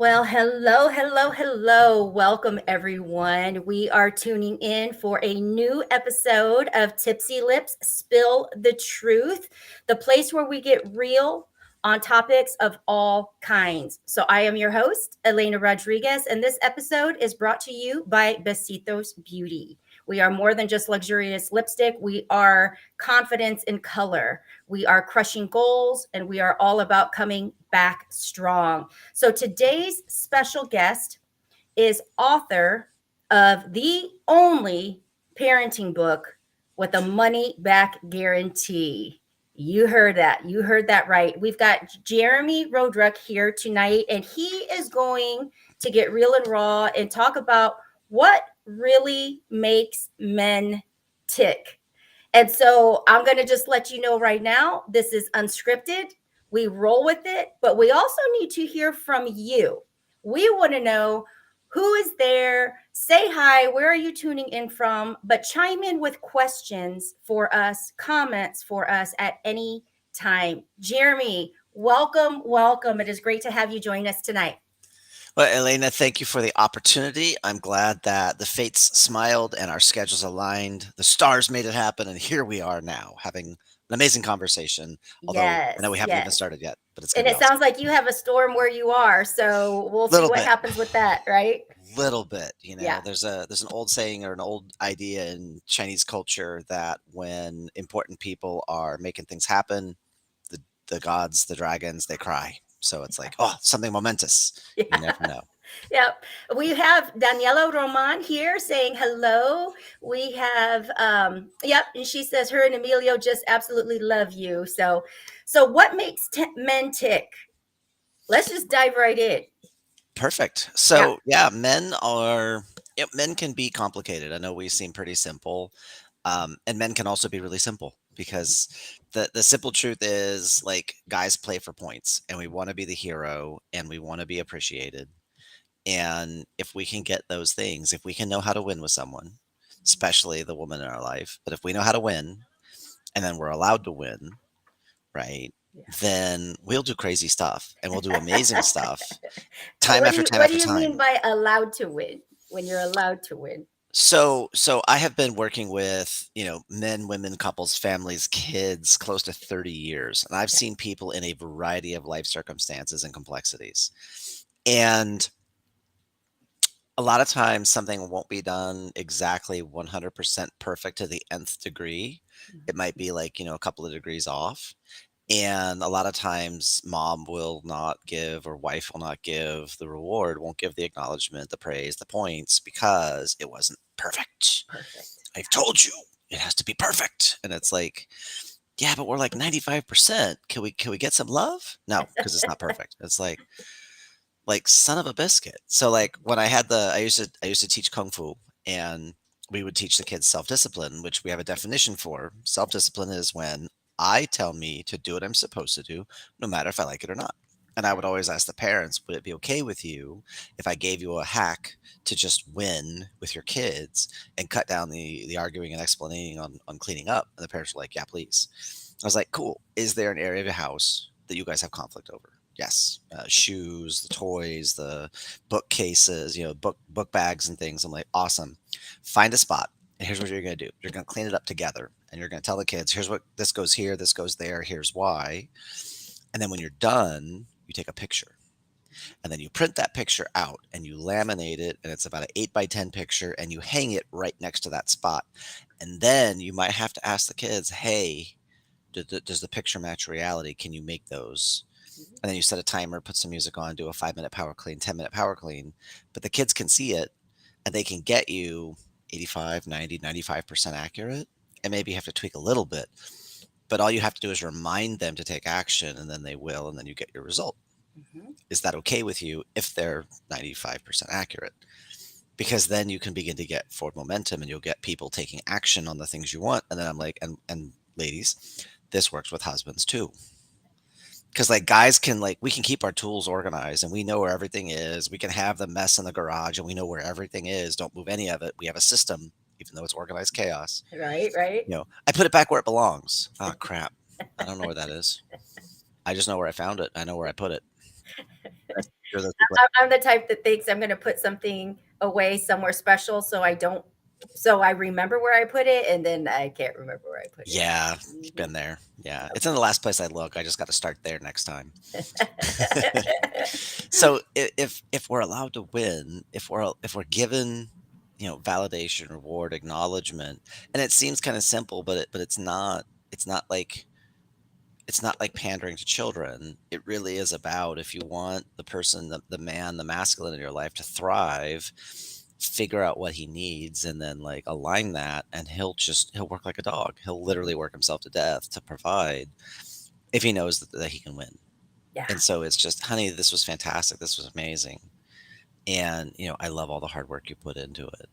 Well, hello, hello, hello. Welcome, everyone. We are tuning in for a new episode of Tipsy Lips Spill the Truth, the place where we get real on topics of all kinds. So, I am your host, Elena Rodriguez, and this episode is brought to you by Besitos Beauty. We are more than just luxurious lipstick, we are confidence in color. We are crushing goals, and we are all about coming back strong. So today's special guest is author of the only parenting book with a money back guarantee. You heard that. You heard that right. We've got Jeremy Roadruck here tonight, and he is going to get real and raw and talk about what really makes men tick. And so I'm going to just let you know right now this is unscripted. We roll with it, but we also need to hear from you. We want to know who is there. Say hi. Where are you tuning in from? But chime in with questions for us, comments for us at any time. Jeremy, welcome, welcome. It is great to have you join us tonight. Well, Elena, thank you for the opportunity. I'm glad that the fates smiled and our schedules aligned. The stars made it happen, and here we are now having an amazing conversation. Although I know Yes, we haven't even yes. started yet, but it's going And to be it awesome. sounds like you have a storm where you are. So we'll see Little what bit, happens with that, right? little bit. Yeah. There's an old saying or an old idea in Chinese culture that when important people are making things happen, the the gods, the dragons, they cry. So it's like, oh, something momentous. You Yeah. never know. Yep. We have Daniela Roman here saying hello. We have yep, and she says her and Emilio just absolutely love you. So what makes men tick? Let's just dive right in. Perfect. Yeah. So, yeah, men can be complicated. I know we seem pretty simple, and men can also be really simple because the simple truth is like guys play for points, and we want to be the hero, and we want to be appreciated. And if we can get those things, if we can know how to win with someone, especially the woman in our life, but if we know how to win, and then we're allowed to win, right? Then we'll do crazy stuff and we'll do amazing stuff time after time What do after you mean time. by allowed to win? When you're allowed to win? So I have been working with, men, women, couples, families, kids close to 30 years, and I've Yeah. seen people in a variety of life circumstances and complexities. And a lot of times something won't be done exactly 100% perfect to the nth degree. It might be like, a couple of degrees off. And a lot of times mom will not give or wife will not give the reward, won't give the acknowledgement, the praise, the points because it wasn't perfect. Perfect. I've told you it has to be perfect. And it's like, yeah, but we're like 95%. Can we get some love? No, because it's not perfect. It's like son of a biscuit. So like when I used to teach kung fu, and we would teach the kids self-discipline, which we have a definition for. Self-discipline is when I tell me to do what I'm supposed to do, no matter if I like it or not. And I would always ask the parents, would it be okay with you if I gave you a hack to just win with your kids and cut down the arguing and explaining on cleaning up? And the parents were like, yeah, please. I was like, cool. Is there an area of your house that you guys have conflict over? Yes. Shoes, the toys, the bookcases, book bags and things. I'm like, awesome. Find a spot. And here's what you're going to do. You're going to clean it up together. And you're going to tell the kids, here's what this goes here, this goes there, here's why. And then when you're done, you take a picture. And then you print that picture out and you laminate it. And it's about an 8 by 10 picture. And you hang it right next to that spot. And then you might have to ask the kids, hey, does the picture match reality? Can you make those? And then you set a timer, put some music on, do a 5 minute power clean, 10-minute power clean. But the kids can see it and they can get you 85, 90, 95% accurate. And maybe you have to tweak a little bit. But all you have to do is remind them to take action and then they will. And then you get your result. Mhm. Is that okay with you if they're 95% accurate? Because then you can begin to get forward momentum and you'll get people taking action on the things you want. And then I'm like, and ladies, this works with husbands too. Because like guys can like we can keep our tools organized and we know where everything is. We can have the mess in the garage and we know where everything is. Don't move any of it. We have a system, even though it's organized chaos. Right, right. I put it back where it belongs. Oh crap. I don't know where that is. I just know where I found it. I know where I put it. You're those people. I'm the type that thinks I'm going to put something away somewhere special so I don't, so I remember where I put it, and then I can't remember where I put it. Yeah, Mhm. been there. Yeah, it's in the last place I look. I just got to start there next time. So if we're allowed to win, if we're given, validation, reward, acknowledgement, and it seems kind of simple, but it's not. It's not like it's not like pandering to children. It really is about, if you want the person, the man, the masculine in your life to thrive, figure out what he needs and then like align that, and he'll work like a dog. He'll literally work himself to death to provide, if he knows that he can win. Yeah. And so it's just, honey, this was fantastic. This was amazing. And, I love all the hard work you put into it.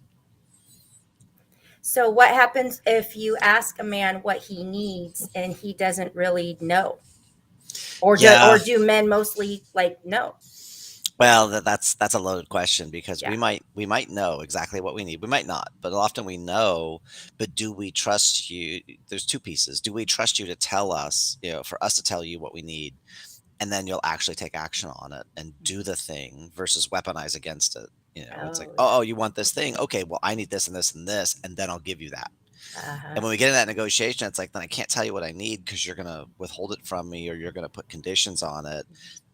So what happens if you ask a man what he needs and he doesn't really know? Yeah. Or do men mostly like know? Well, that's a loaded question, because we Yeah. might we might know exactly what we need. We might not, but often we know. But do we trust you? There's two pieces. Do we trust you to tell us, for us to tell you what we need, and then you'll actually take action on it and do the thing, versus weaponize against it? It's like, Oh yeah. oh, you want this thing? Okay, well, I need this and this and this, and then I'll give you that. Uh-huh. And when we get in that negotiation, it's like, then I can't tell you what I need because you're going to withhold it from me, or you're going to put conditions on it.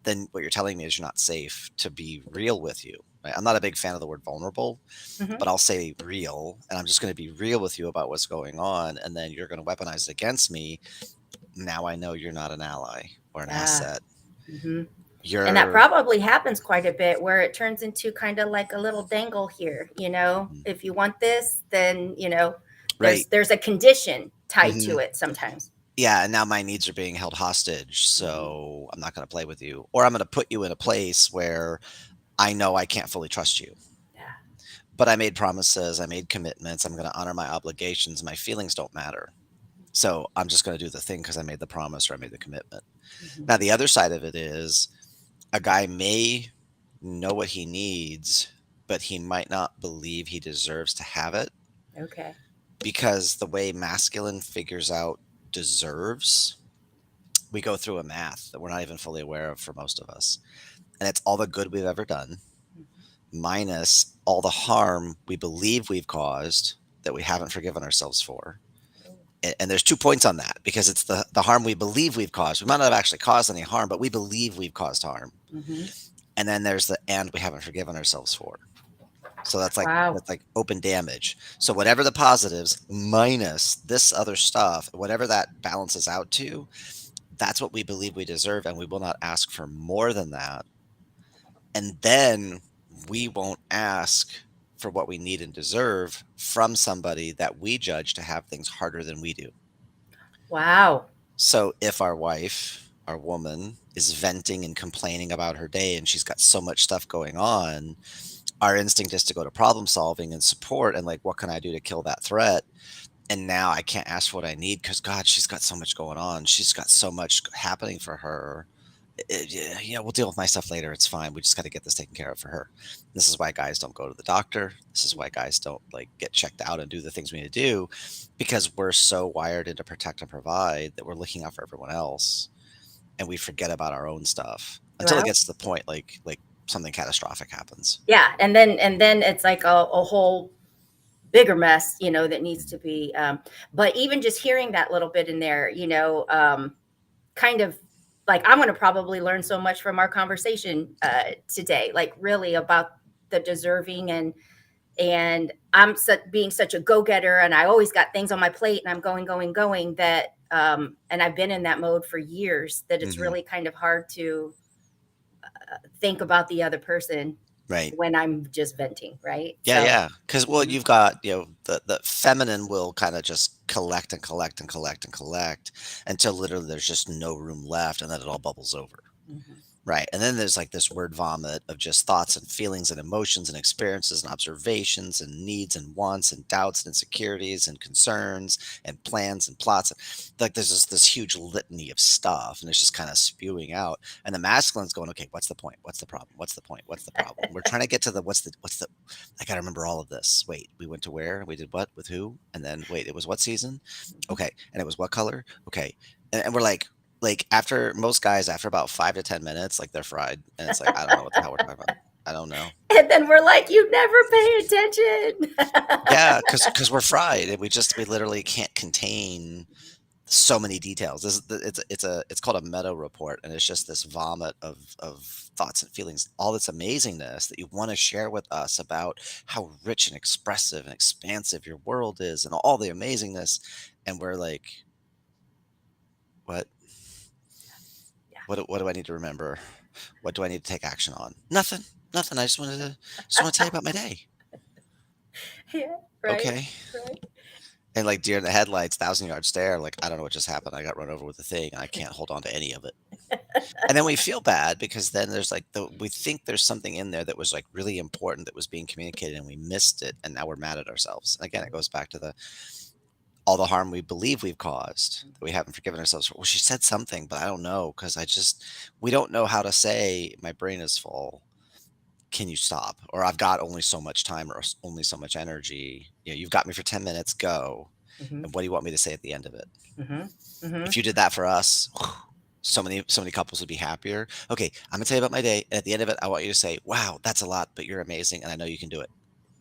Then what you're telling me is you're not safe to be real with you. Right? I'm not a big fan of the word vulnerable, Hmm. but I'll say real. And I'm just going to be real with you about what's going on. And then you're going to weaponize it against me. Now I know you're not an ally or an Yeah. asset. Hmm. And that You're probably happens quite a bit where it turns into kind of like a little dangle here, you know. Mhm. If you want this, then, you know, Right. there's a condition tied Hmm. to it sometimes. Yeah. And now my needs are being held hostage. Hmm. So I'm not going to play with you, or I'm going to put you in a place where I know I can't fully trust you. Yeah. But I made promises, I made commitments, I'm going to honor my obligations. My feelings don't matter. So I'm just going to do the thing because I made the promise, or I made the commitment. Hmm. Now, the other side of it is, a guy may know what he needs, but he might not believe he deserves to have it, Okay. because the way masculine figures out deserves, we go through a math that we're not even fully aware of for most of us. And it's all the good we've ever done minus all the harm we believe we've caused that we haven't forgiven ourselves for. And there's 2 points on that, because it's the harm we believe we've caused. We might not have actually caused any harm, but we believe we've caused harm. Hmm. And then there's the and we haven't forgiven ourselves for. So Wow. that's like open damage. So whatever the positives minus this other stuff, whatever that balances out to, that's what we believe we deserve, and we will not ask for more than that. And then we won't ask for what we need and deserve from somebody that we judge to have things harder than we do. Wow. So if our wife, our woman, is venting and complaining about her day and she's got so much stuff going on, our instinct is to go to problem solving and support and like, what can I do to kill that threat? And now I can't ask for what I need because, God, she's got so much going on. She's got so much happening for her. Yeah, we'll deal with my stuff later. It's fine. We just got to get this taken care of for her. This is why guys don't go to the doctor. This is why guys don't like get checked out and do the things we need to do, because we're so wired into protect and provide that we're looking out for everyone else, and we forget about our own stuff until it Well, gets to the point like something catastrophic happens. yeah. And then it's like a whole bigger mess, you know, that needs to be, but even just hearing that little bit in there, you know, kind of like I'm going to probably learn so much from our conversation today, like really about the deserving, and I'm being such a go-getter, and I always got things on my plate, and I'm going that, and I've been in that mode for years, that it's Hmm. really kind of hard to think about the other person Right. when I'm just venting, right? Yeah, So, yeah. Because, well, mhm, you've got, the feminine will kind of just collect and collect and collect and collect until literally there's just no room left, and then it all bubbles over. mhm. Right. And then there's like this word vomit of just thoughts and feelings and emotions and experiences and observations and needs and wants and doubts and insecurities and concerns and plans and plots. Like there's this huge litany of stuff, and it's just kind of spewing out. And the masculine's going, okay, what's the point? What's the problem? What's the point? What's the problem? We're trying to get to I gotta remember all of this. Wait, we went to where? We did what? With who? And then wait, it was what season? Okay. And it was what color? Okay. And we're like, like after most guys, after about 5 to 10 minutes, like they're fried, and it's like I don't know what the hell we're talking about. I don't know. And then we're like, you never pay attention. Yeah, because we're fried, and we literally can't contain so many details. It's called a meta report, and it's just this vomit of thoughts and feelings, all this amazingness that you want to share with us about how rich and expressive and expansive your world is, and all the amazingness, and we're like, what? Yeah. What do I need to remember? What do I need to take action on? Nothing. Nothing. I just want to tell you about my day. Yeah. Right. Okay. Right. And like deer in the headlights, thousand-yard stare. Like I don't know what just happened. I got run over with a thing. And I can't hold on to any of it. And then we feel bad because then there's like we think there's something in there that was like really important that was being communicated and we missed it, and now we're mad at ourselves. And again, it goes back to the all the harm we believe we've caused that we haven't forgiven ourselves for. Well, she said something, but I don't know because we don't know how to say my brain is full. Can you stop? Or I've got only so much time or only so much energy. You've got me for 10 minutes, go. Hmm. And what do you want me to say at the end of it? Hmm. Hmm. If you did that for us, so many couples would be happier. Okay, I'm gonna tell you about my day, and at the end of it, I want you to say, "Wow, that's a lot, but you're amazing, and I know you can do it."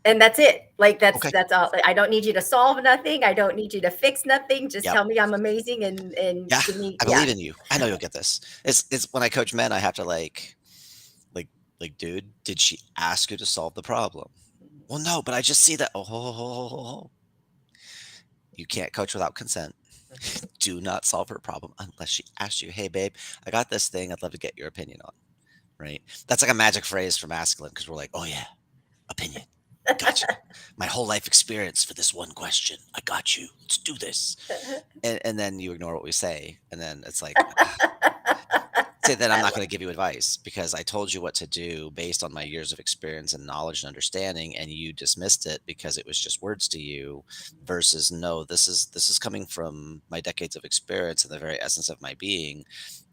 And that's it. Like Okay. that's all. I don't need you to solve nothing. I don't need you to fix nothing. Just Yep. tell me I'm amazing and Yeah. give me I yeah. believe in you. I know you'll get this. It's when I coach men, I have to like dude, did she ask you to solve the problem? Well, no, but I just see that. Oh, ho, ho, ho, ho, ho. You can't coach without consent. Mhm. Do not solve her problem unless she asks you, "Hey, babe, I got this thing. I'd love to get your opinion on." Right? That's like a magic phrase for masculine because we're like, "Oh yeah, opinion. Gotcha. My whole life experience for this one question. I got you. Let's do this." And then you ignore what we say. And then it's like, say then I'm I not love going to give you advice because I told you what to do based on my years of experience and knowledge and understanding, and you dismissed it because it was just words to you versus no, this is coming from my decades of experience and the very essence of my being.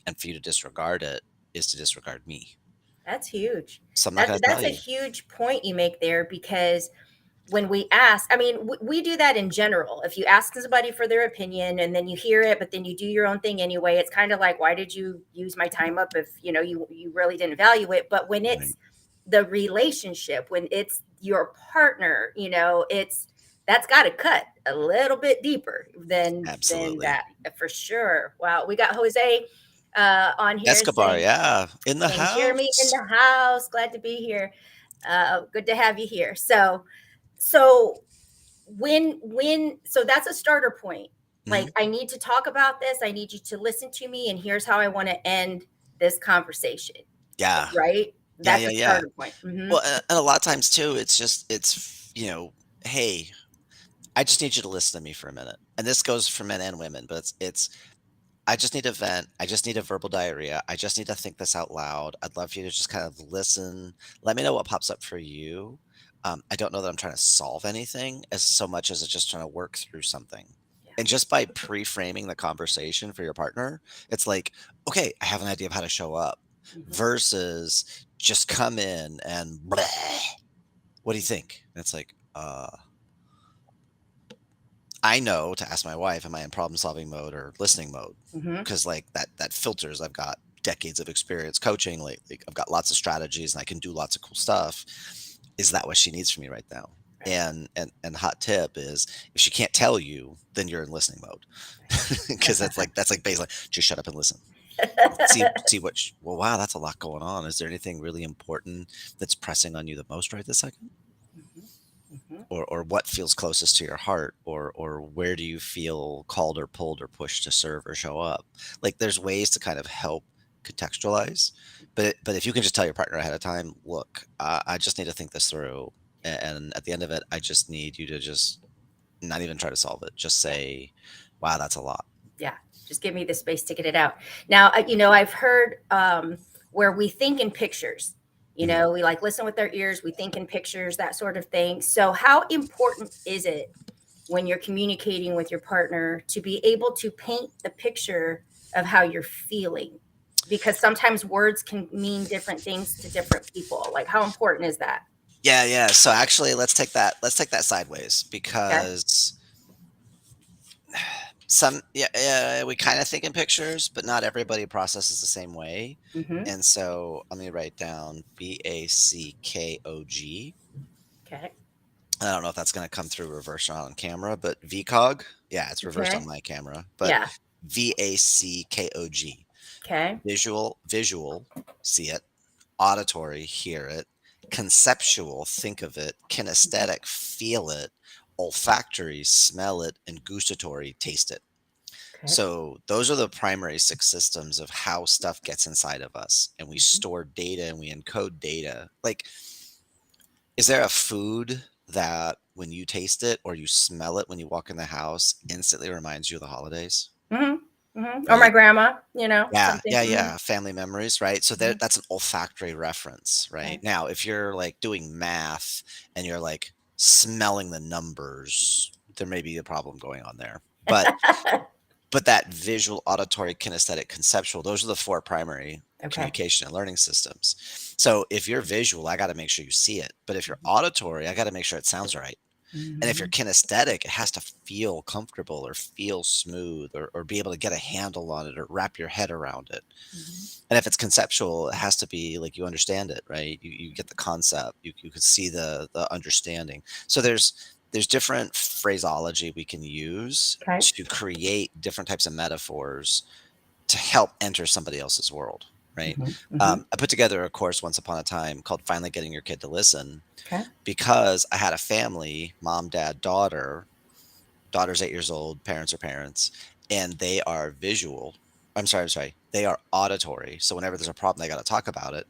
And for you to disregard it is to disregard me. That's huge. So I'm not That's going to tell that's a you. huge point you make there because when we ask, I mean, we do that in general. If you ask somebody for their opinion and then you hear it, but then you do your own thing anyway, it's kind of like, why did you use my time up if you really didn't value it? But when Right. it's the relationship, when it's your partner, it's that's got to cut a little bit deeper than Absolutely. that for sure. Wow, we got Jose on here Escobar, saying yeah, in the Jeremy in house. the house. Glad to be here. Good to have you here. So so that's a starter point. Like Mhm. I need to talk about this. I need you to listen to me, and here's how I want to end this conversation. Yeah. Right? Yeah, That's yeah, a yeah. starter point. Hmm. Well, and a lot of times too, "Hey, I just need you to listen to me for a minute." And this goes for men and women, but it's, "I just need a vent. I just need a verbal diarrhea. I just need to think this out loud. I'd love for you to just kind of listen. Let me know what pops up for you. I don't know that I'm trying to solve anything as so much as it's just trying to work through something." Yeah. And just by pre-framing the conversation for your partner, it's like, "Okay, I have an idea of how to show up," Hmm. versus just come in and, "Bleh, what do you think?" And it's like, I know to ask my wife, am I in problem solving mode or listening mode? Hmm. Because like that filters. I've got decades of experience coaching. Like I've got lots of strategies and I can do lots of cool stuff. Is that what she needs from me right now? Right. And hot tip is if she can't tell you, then you're in listening mode. Because that's like baseline. Just shut up and listen. See what. Well, wow, that's a lot going on. Is there anything really important that's pressing on you the most right this second? Hmm. Hmm. Or what feels closest to your heart, or where do you feel called or pulled or pushed to serve or show up? Like there's ways to kind of help contextualize, but if you can just tell your partner ahead of time, look, I just need to think this through, and at the end of it, I just need you to just not even try to solve it, just Yeah. say, wow, that's a lot. Yeah. Just give me the space to get it out. Now, I've heard where we think in pictures. Mhm. We like listen with our ears, we think in pictures, that sort of thing. So, how important is it when you're communicating with your partner to be able to paint the picture of how you're feeling? Because sometimes words can mean different things to different people. Like, how important is that? Yeah, yeah. So actually, let's take that sideways Okay. because Some yeah, we kinda think in pictures, but not everybody processes the same way, Mm-hmm. and so let me write down VACKOG. Okay. I don't know if that's gonna come through reverse or not on camera, but VCOG? Yeah, it's reversed on Okay. my camera, but Yeah. VACKOG. Okay. Visual, see it. Auditory, hear it. Conceptual, think of it. Kinesthetic, feel it. Olfactory, smell it. And gustatory, taste it. Okay. So those are the primary six systems of how stuff gets inside of us. And we Mm-hmm. store data and we encode data. Like, is there a food that when you taste it or you smell it when you walk in the house instantly reminds you of the holidays? Mm-hmm. Mm-hmm. Or my Right? grandma, Yeah, something. yeah, Mm-hmm. yeah, family memories, right? So Mm-hmm. that's an olfactory reference, right? Okay. Now, if you're, like, doing math and you're, like, smelling the numbers, there may be a problem going on there. But that visual, auditory, kinesthetic, conceptual, those are the 4 primary Okay. communication and learning systems. So if you're visual, I gotta make sure you see it, but if you're auditory, I gotta make sure it sounds right. And if you're Mm-hmm. kinesthetic, it has to feel comfortable or feel smooth or be able to get a handle on it or wrap your head around it. Mm-hmm. And if it's conceptual, it has to be like you understand it, right? You get the concept. You could see the understanding. So there's different phraseology we can use Okay. to create different types of metaphors to help enter somebody else's world, right? Mm-hmm. Mm-hmm. I put together a course once upon a time called Finally Getting Your Kid to Listen Okay. because I had a family, mom, dad, daughter. Daughter's 8 years old, parents are parents, and they are visual. I'm sorry. They are auditory. So whenever there's a problem, they got to talk about it.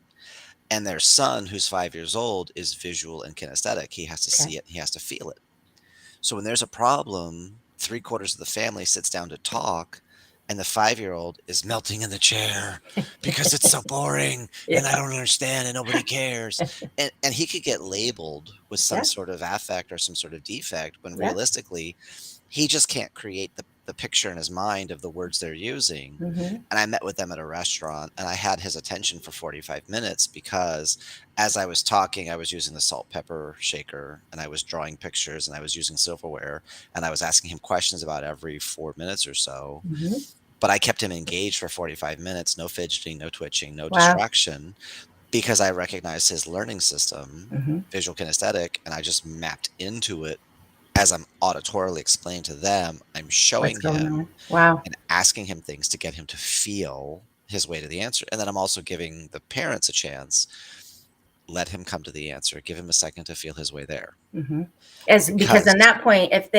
And their son, who's 5 years old, is visual and kinesthetic. He has to Okay. see it, he has to feel it. So when there's a problem, three-quarters of the family sits down to talk, and the 5-year-old is melting in the chair because it's so boring Yeah. and I don't understand and nobody cares. And he could get labeled with some Yeah. sort of affect or some sort of defect when Yeah. realistically he just can't create the picture in his mind of the words they're using. Mm-hmm. And I met with them at a restaurant and I had his attention for 45 minutes because as I was talking, I was using the salt pepper shaker and I was drawing pictures and I was using silverware and I was asking him questions about every 4 minutes or so. Mm-hmm. But I kept him engaged for 45 minutes, no fidgeting, no twitching, no Wow. distraction, because I recognized his learning system, Mm-hmm. visual kinesthetic, and I just mapped into it as I'm auditorily explaining to them. I'm What's showing going him on? Wow. and asking him things to get him to feel his way to the answer. And then I'm also giving the parents a chance. Let him come to the answer. Give him a second to feel his way there. Mm-hmm. As because Because in that point, if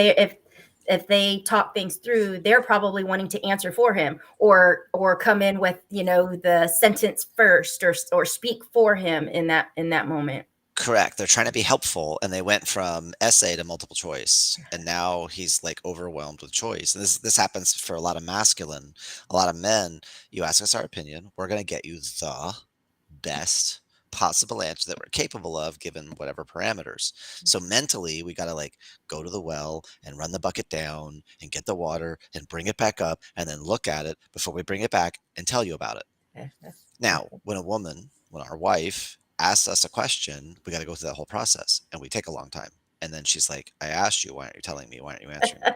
they talk things through, they're probably wanting to answer for him or come in with the sentence first or speak for him in that moment. correct, they're trying to be helpful and they went from essay to multiple choice. And now he's like overwhelmed with choice. And this happens for a lot of masculine, a lot of men. You ask us our opinion, we're going to get you the best possible answer that we're capable of given whatever parameters. So mentally, we got to like go to the well and run the bucket down and get the water and bring it back up and then look at it before we bring it back and tell you about it. Okay. Now, when our wife asks us a question, we got to go through that whole process and we take a long time. And then she's like, I asked you, why aren't you telling me? Why aren't you answering me?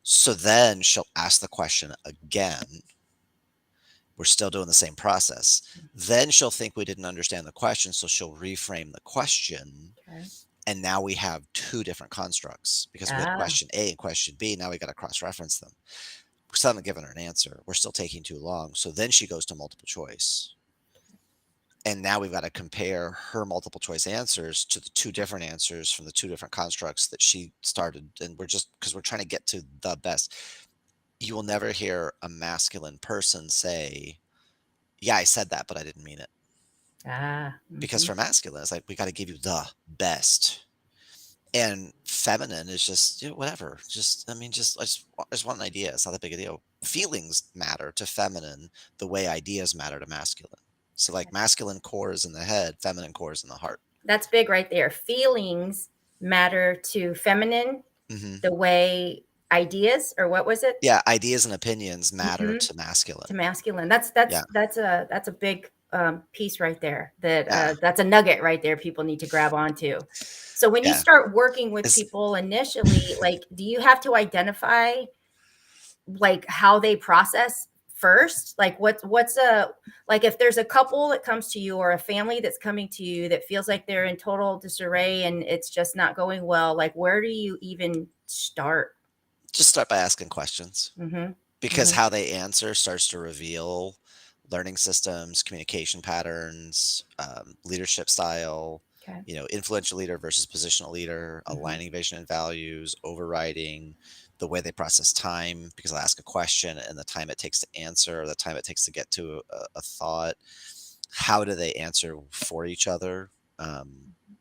So then she'll ask the question again. We're still doing the same process. Then she'll think we didn't understand the question, so she'll reframe the question. Okay. And now we have two different constructs because we had Ah, question A and question B. Now we got to cross reference them. We still haven't given her an answer. We're still taking too long. So then she goes to multiple choice. And now we've got to compare her multiple choice answers to the two different answers from the two different constructs that she started. And we're just because we're trying to get to the best. You will never hear a masculine person say, yeah, I said that, but I didn't mean it. Because mhm. for masculine, it's like, we got to give you the best. And feminine is just, whatever. Just, I mean, I just want an idea. It's not that big a deal. Feelings matter to feminine the way ideas matter to masculine. So, like, masculine core is in the head, feminine core is in the heart. That's big right there. Feelings matter to feminine Hmm. the way ideas, or what was it? Yeah, ideas and opinions matter Mhm. to masculine. To masculine. That's that's Yeah, that's a that's a big piece right there. That yeah, that's a nugget right there. People need to grab onto. So when you yeah. start working with It's people initially, like, do you have to identify like how they process first? Like what's a like if there's a couple that comes to you or a family that's coming to you that feels like they're in total disarray and it's just not going well, like where do you even start? Just start by asking questions, Mhm. because Mhm. how they answer starts to reveal learning systems, communication patterns, leadership style, Okay. influential leader versus positional leader, Mhm. aligning vision and values, overriding, the way they process time, because I'll ask a question and the time it takes to answer, or the time it takes to get to a thought. How do they answer for each other?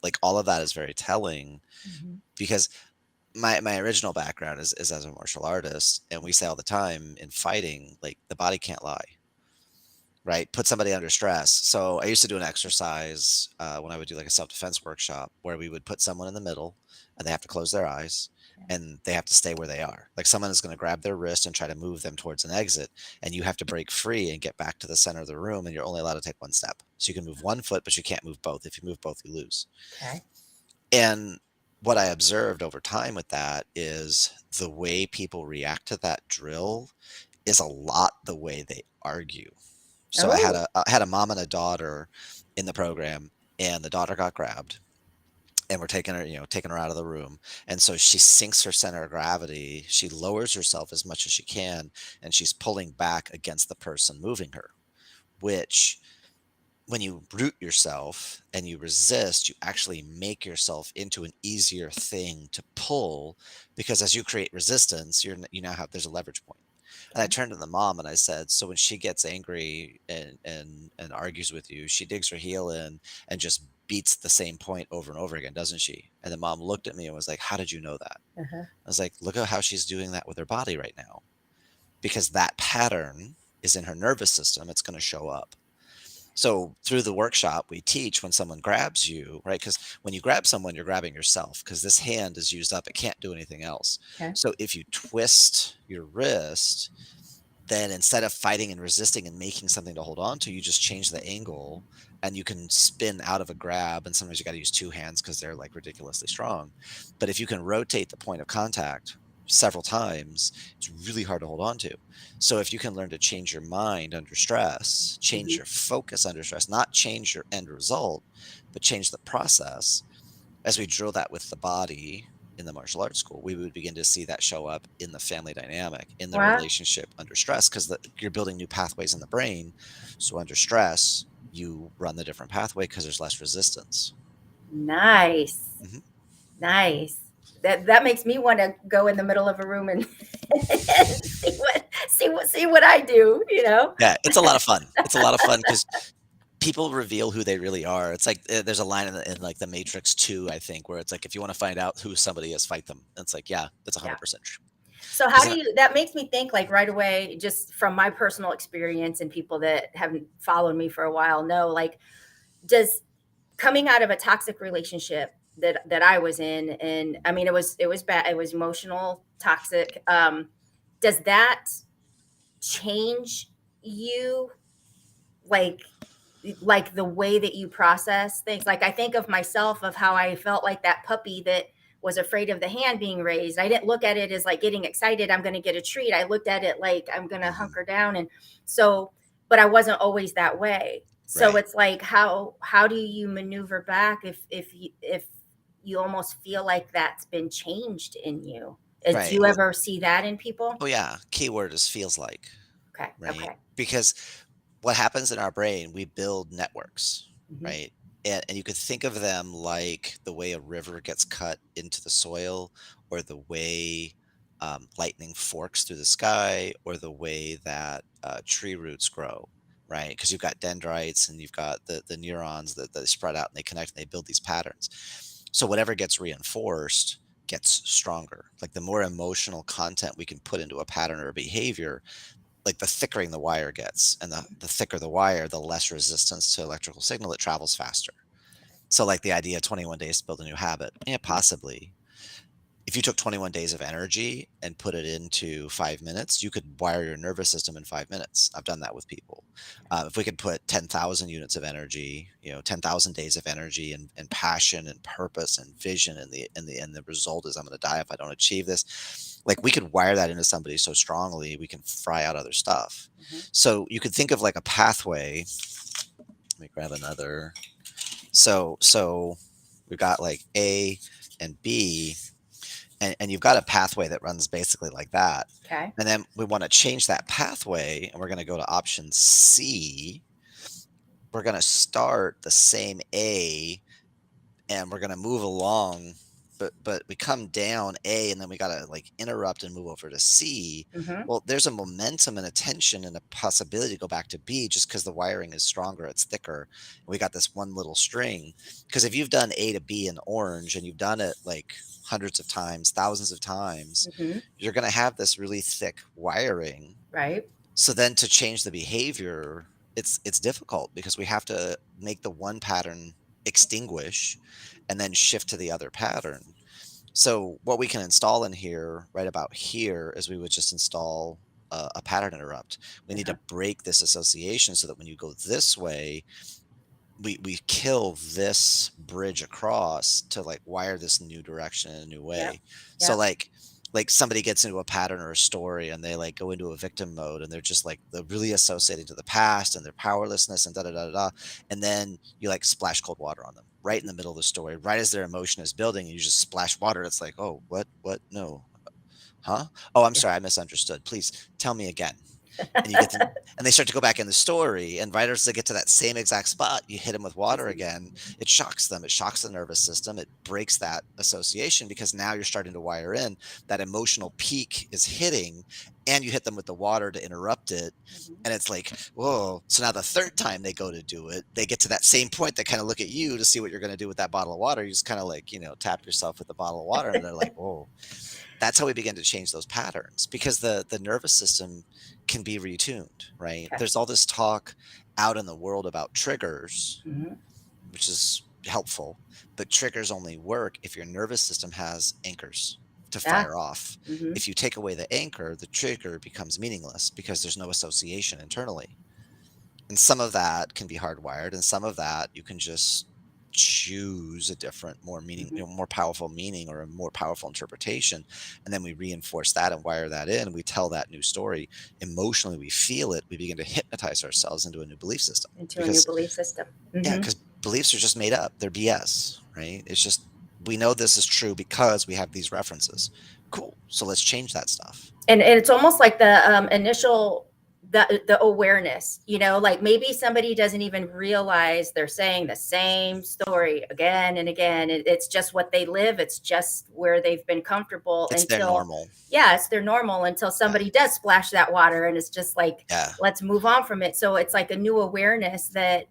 Like all of that is very telling, Mhm. because my original background is as a martial artist, and we say all the time in fighting, like the body can't lie, right? Put somebody under stress. So I used to do an exercise when I would do like a self-defense workshop, where we would put someone in the middle and they have to close their eyes Okay. and they have to stay where they are. Like someone is going to grab their wrist and try to move them towards an exit, and you have to break free and get back to the center of the room, and you're only allowed to take one step. So you can move one foot, but you can't move both. If you move both, you lose. Okay. And what I observed over time with that is the way people react to that drill is a lot the way they argue. So Oh. I had a mom and a daughter in the program, and the daughter got grabbed, and we're taking her out of the room. And so she sinks her center of gravity. She lowers herself as much as she can, and she's pulling back against the person moving her, which, when you root yourself and you resist, you actually make yourself into an easier thing to pull, because as you create resistance, you now have there's a leverage point. And I Okay. turned to the mom and I said, "So when she gets angry and argues with you, she digs her heel in and just beats the same point over and over again, doesn't she?" And the mom looked at me and was like, "How did you know that?" Uh-huh. I was like, "Look at how she's doing that with her body right now, because that pattern is in her nervous system. It's going to show up." So through the workshop, we teach when someone grabs you, right? Because when you grab someone, you're grabbing yourself, because this hand is used up. It can't do anything else. Okay. So if you twist your wrist, then instead of fighting and resisting and making something to hold on to, you just change the angle and you can spin out of a grab. And sometimes you got to use two hands because they're like ridiculously strong. But if you can rotate the point of contact several times, it's really hard to hold on to. So if you can learn to change your mind under stress, change Mhm. your focus under stress, not change your end result, but change the process, as we drill that with the body in the martial arts school, we would begin to see that show up in the family dynamic, in the Wow. relationship under stress, because you're building new pathways in the brain. So under stress, you run the different pathway because there's less resistance. Nice. Mhm. Nice. That makes me want to go in the middle of a room and, and see what I do, you know? Yeah, it's a lot of fun. It's a lot of fun because people reveal who they really are. It's like there's a line in like the Matrix 2, I think, where it's like, if you want to find out who somebody is, fight them. And it's like, yeah, that's Yeah. 100% true. So how Because do you that makes me think like right away, just from my personal experience and people that haven't followed me for a while know, like, does coming out of a toxic relationship that I was in, and I mean it was bad, it was emotional, toxic. Does that change you, like the way that you process things? Like I think of myself of how I felt like that puppy that was afraid of the hand being raised. I didn't look at it as like getting excited, I'm going to get a treat. I looked at it like I'm going to mhm, hunker down. And so, but I wasn't always that way. So right. it's like how do you maneuver back if you almost feel like that's been changed in you? Do Right. you Well, ever see that in people? oh yeah, keyword is feels like. Okay. Right? Okay. Because what happens in our brain, we build networks, Hmm. right? And you could think of them like the way a river gets cut into the soil, or the way lightning forks through the sky, or the way that tree roots grow, right? Because you've got dendrites and you've got the neurons that spread out and they connect and they build these patterns. So whatever gets reinforced gets stronger. Like the more emotional content we can put into a pattern or a behavior, like the thicker the wire gets, and the thicker the wire, the less resistance to electrical signal, it travels faster. So like the idea of 21 days to build a new habit, yeah, possibly. if you took 21 days of energy and put it into 5 minutes, you could wire your nervous system in 5 minutes. I've done that with people. If we could put 10,000 units of energy, 10,000 days of energy and passion and purpose and vision, and the result is I'm going to die if I don't achieve this. Like we could wire that into somebody so strongly, we can fry out other stuff. Mhm. So you could think of like a pathway. Let me grab another. So we've got like A and B, and you've got a pathway that runs basically like that. Okay. And then we want to change that pathway, and we're going to go to option C. We're going to start the same A, and we're going to move along, but we come down A, and then we got to like interrupt and move over to C. Mhm. Well, there's a momentum and a tension and a possibility to go back to B just because the wiring is stronger, it's thicker. And we got this one little string. Because if you've done A to B in orange and you've done it like hundreds of times, thousands of times, Mhm. you're going to have this really thick wiring. Right. So then to change the behavior, it's difficult because we have to make the one pattern extinguish and then shift to the other pattern. So what we can install in here, right about here, is we would just install a pattern interrupt. We need Uh-huh. to break this association so that when you go this way, we kill this bridge across to like wire this new direction in a new Yep. way. So Yep. like somebody gets into a pattern or a story and they like go into a victim mode and they're just like they're really associated to the past and their powerlessness and da da da da da. And then you like splash cold water on them right in the middle of the story, right as their emotion is building, and you just splash water. It's like, oh, what? No. Huh? Oh, I'm sorry, I misunderstood. Please tell me again. And you get them, and they start to go back in the story, and right as they get to that same exact spot, you hit them with water again. It shocks them. It shocks the nervous system. It breaks that association because now you're starting to wire in that emotional peak is hitting, and you hit them with the water to interrupt it. Mhm. And it's like, whoa. So now the third time they go to do it, they get to that same point. They kind of look at you to see what you're going to do with that bottle of water. You just kind of like, tap yourself with the bottle of water, and they're like, whoa. That's how we begin to change those patterns because the nervous system can be retuned, right? Okay. There's all this talk out in the world about triggers, Mhm. which is helpful, but triggers only work if your nervous system has anchors to Yeah. fire off. Mhm. If you take away the anchor, the trigger becomes meaningless because there's no association internally. And some of that can be hardwired, and some of that you can just choose a different, more meaning, Mhm. more powerful meaning or a more powerful interpretation. And then we reinforce that and wire that in. We tell that new story. Emotionally, we feel it. We begin to hypnotize ourselves into a new belief system Into a new because, belief system. yeah, Mhm. because beliefs are just made up. They're BS, right? It's just, we know this is true because we have these references. Cool. So let's change that stuff. And it's almost like the initial the awareness, like maybe somebody doesn't even realize they're saying the same story again and again. It's just what they live, it's just where they've been comfortable It's their until, normal. yeah, it's their normal until Yeah. somebody does splash that water and it's just like, Yeah. let's move on from it. So it's like a new awareness that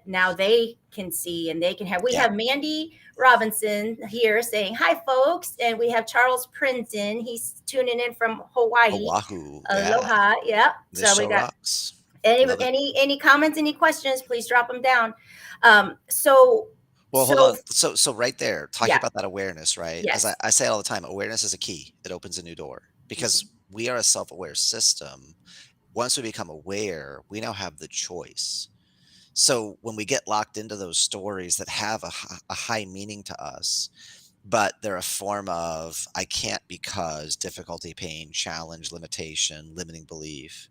now they can see and they can have. We Yeah. have Mandy Robinson here saying hi, folks, and we have Charles Princeton. He's tuning in from Hawaii. Oahu. Yeah. Aloha, yeah. This So we show got rocks. any Love it. any comments, any questions? Please drop them down. So Well, hold so on. So right there, talking yeah, about that awareness, right? As I, yes. I say all the time, awareness is a key. It opens a new door because Mhm. we are a self-aware system. Once we become aware, we now have the choice. So when we get locked into those stories that have a high meaning to us, but they're a form of I can't because difficulty, pain, challenge, limitation, limiting belief.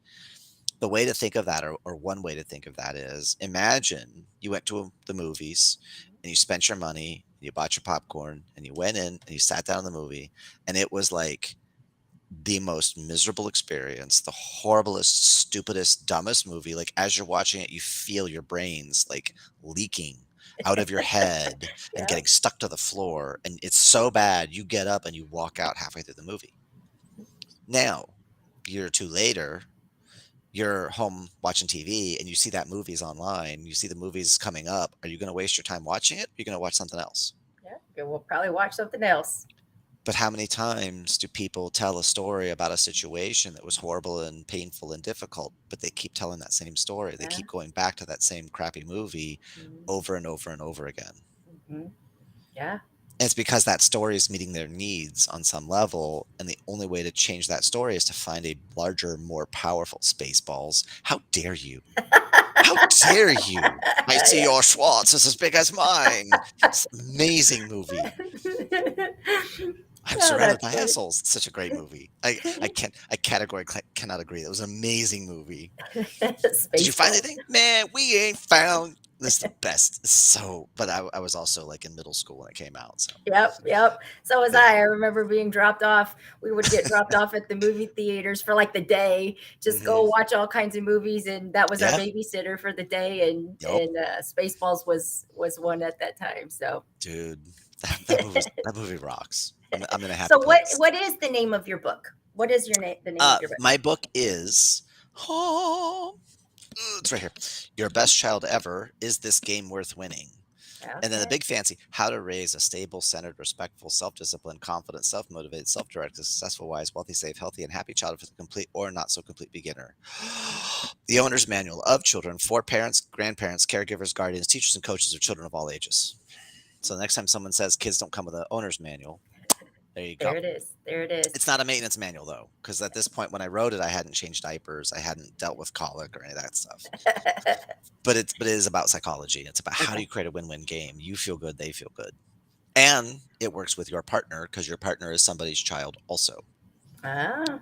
The way to think of that, or one way to think of that is imagine you went to the movies and you spent your money, you bought your popcorn, and you went in and you sat down in the movie, and it was like the most miserable experience, the horriblest, stupidest, dumbest movie. Like as you're watching it, you feel your brains like leaking out of your head and Yeah. getting stuck to the floor. And it's so bad, you get up and you walk out halfway through the movie. Now, a year or two later, you're home watching TV and you see that movie's online, you see the movies coming up. Are you going to waste your time watching it? Or are you going to watch something else? Yeah. Okay, we'll probably watch something else. But how many times do people tell a story about a situation that was horrible and painful and difficult, but they keep telling that same story? They Yeah. keep going back to that same crappy movie Mhm. over and over and over again. Mhm. Yeah. And it's because that story is meeting their needs on some level, and the only way to change that story is to find a larger, more powerful Spaceballs. How dare you? How dare you? I see Yeah. your Schwartz is as big as mine. It's an amazing movie. I'm Oh, surrounded that's by funny. assholes. It's such a great movie. I categorically cannot agree. That was an amazing movie. Did you find Spaceballs. anything? Man, we ain't found. This is the best. It's so, but I was also like in middle school when it came out. So Yep, yep. So was yeah. I. I remember being dropped off. We would get dropped off at the movie theaters for like the day, just go Hmm. watch all kinds of movies, and that was our Yeah. babysitter for the day. And Yup. Spaceballs was one at that time. So, Dude, that movie rocks. I'm in a happy so place. what is the name of your book? What is your name? The name of your book? My book is oh, it's right here. Your best child ever. Is this game worth winning? And then the Okay, big fancy, how to raise a stable, centered, respectful, self-disciplined, confident, self-motivated, self-directed, successful, wise, wealthy, safe, healthy, and happy child for the complete or not so complete beginner. The owner's manual of children for parents, grandparents, caregivers, guardians, teachers, and coaches of children of all ages. So the next time someone says kids don't come with an owner's manual, there you there go. it is. There it is. It's not a maintenance manual though, because at this point when I wrote it, I hadn't changed diapers, I hadn't dealt with colic or any of that stuff. But it is about psychology. It's about how do Okay. you create a win-win game. You feel good, they feel good. And it works with your partner because your partner is somebody's child also. Ah,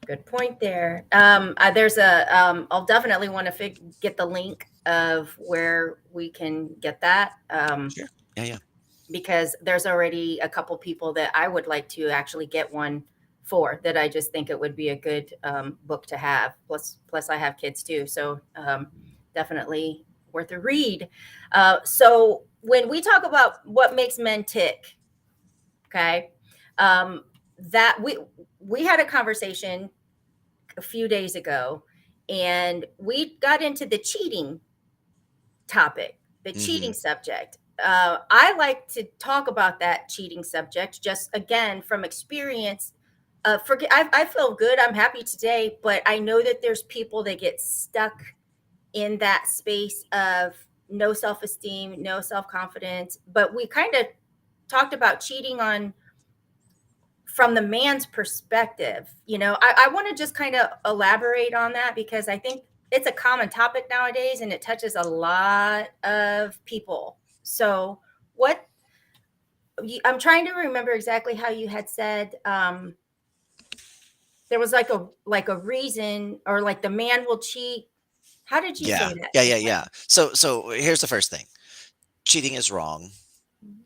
good point there. There's I'll definitely want to get the link of where we can get that. Sure. Yeah, yeah. Because there's already a couple people that I would like to actually get one for that. I just think it would be a good book to have. Plus I have kids too, so definitely worth a read. So when we talk about what makes men tick, okay, um, that we had a conversation a few days ago, and we got into the cheating topic, the cheating Mhm. subject. I like to talk about that cheating subject just again from experience. I feel good. I'm happy today, but I know that there's people that get stuck in that space of no self esteem, no self confidence. But we kind of talked about cheating on from the man's perspective. I want to just kind of elaborate on that because I think it's a common topic nowadays and it touches a lot of people. So, what I'm trying to remember exactly how you had said there was like a reason or like the man will cheat. How did you Yeah. say that Yeah, yeah, exactly? yeah. So here's the first thing. Cheating is wrong.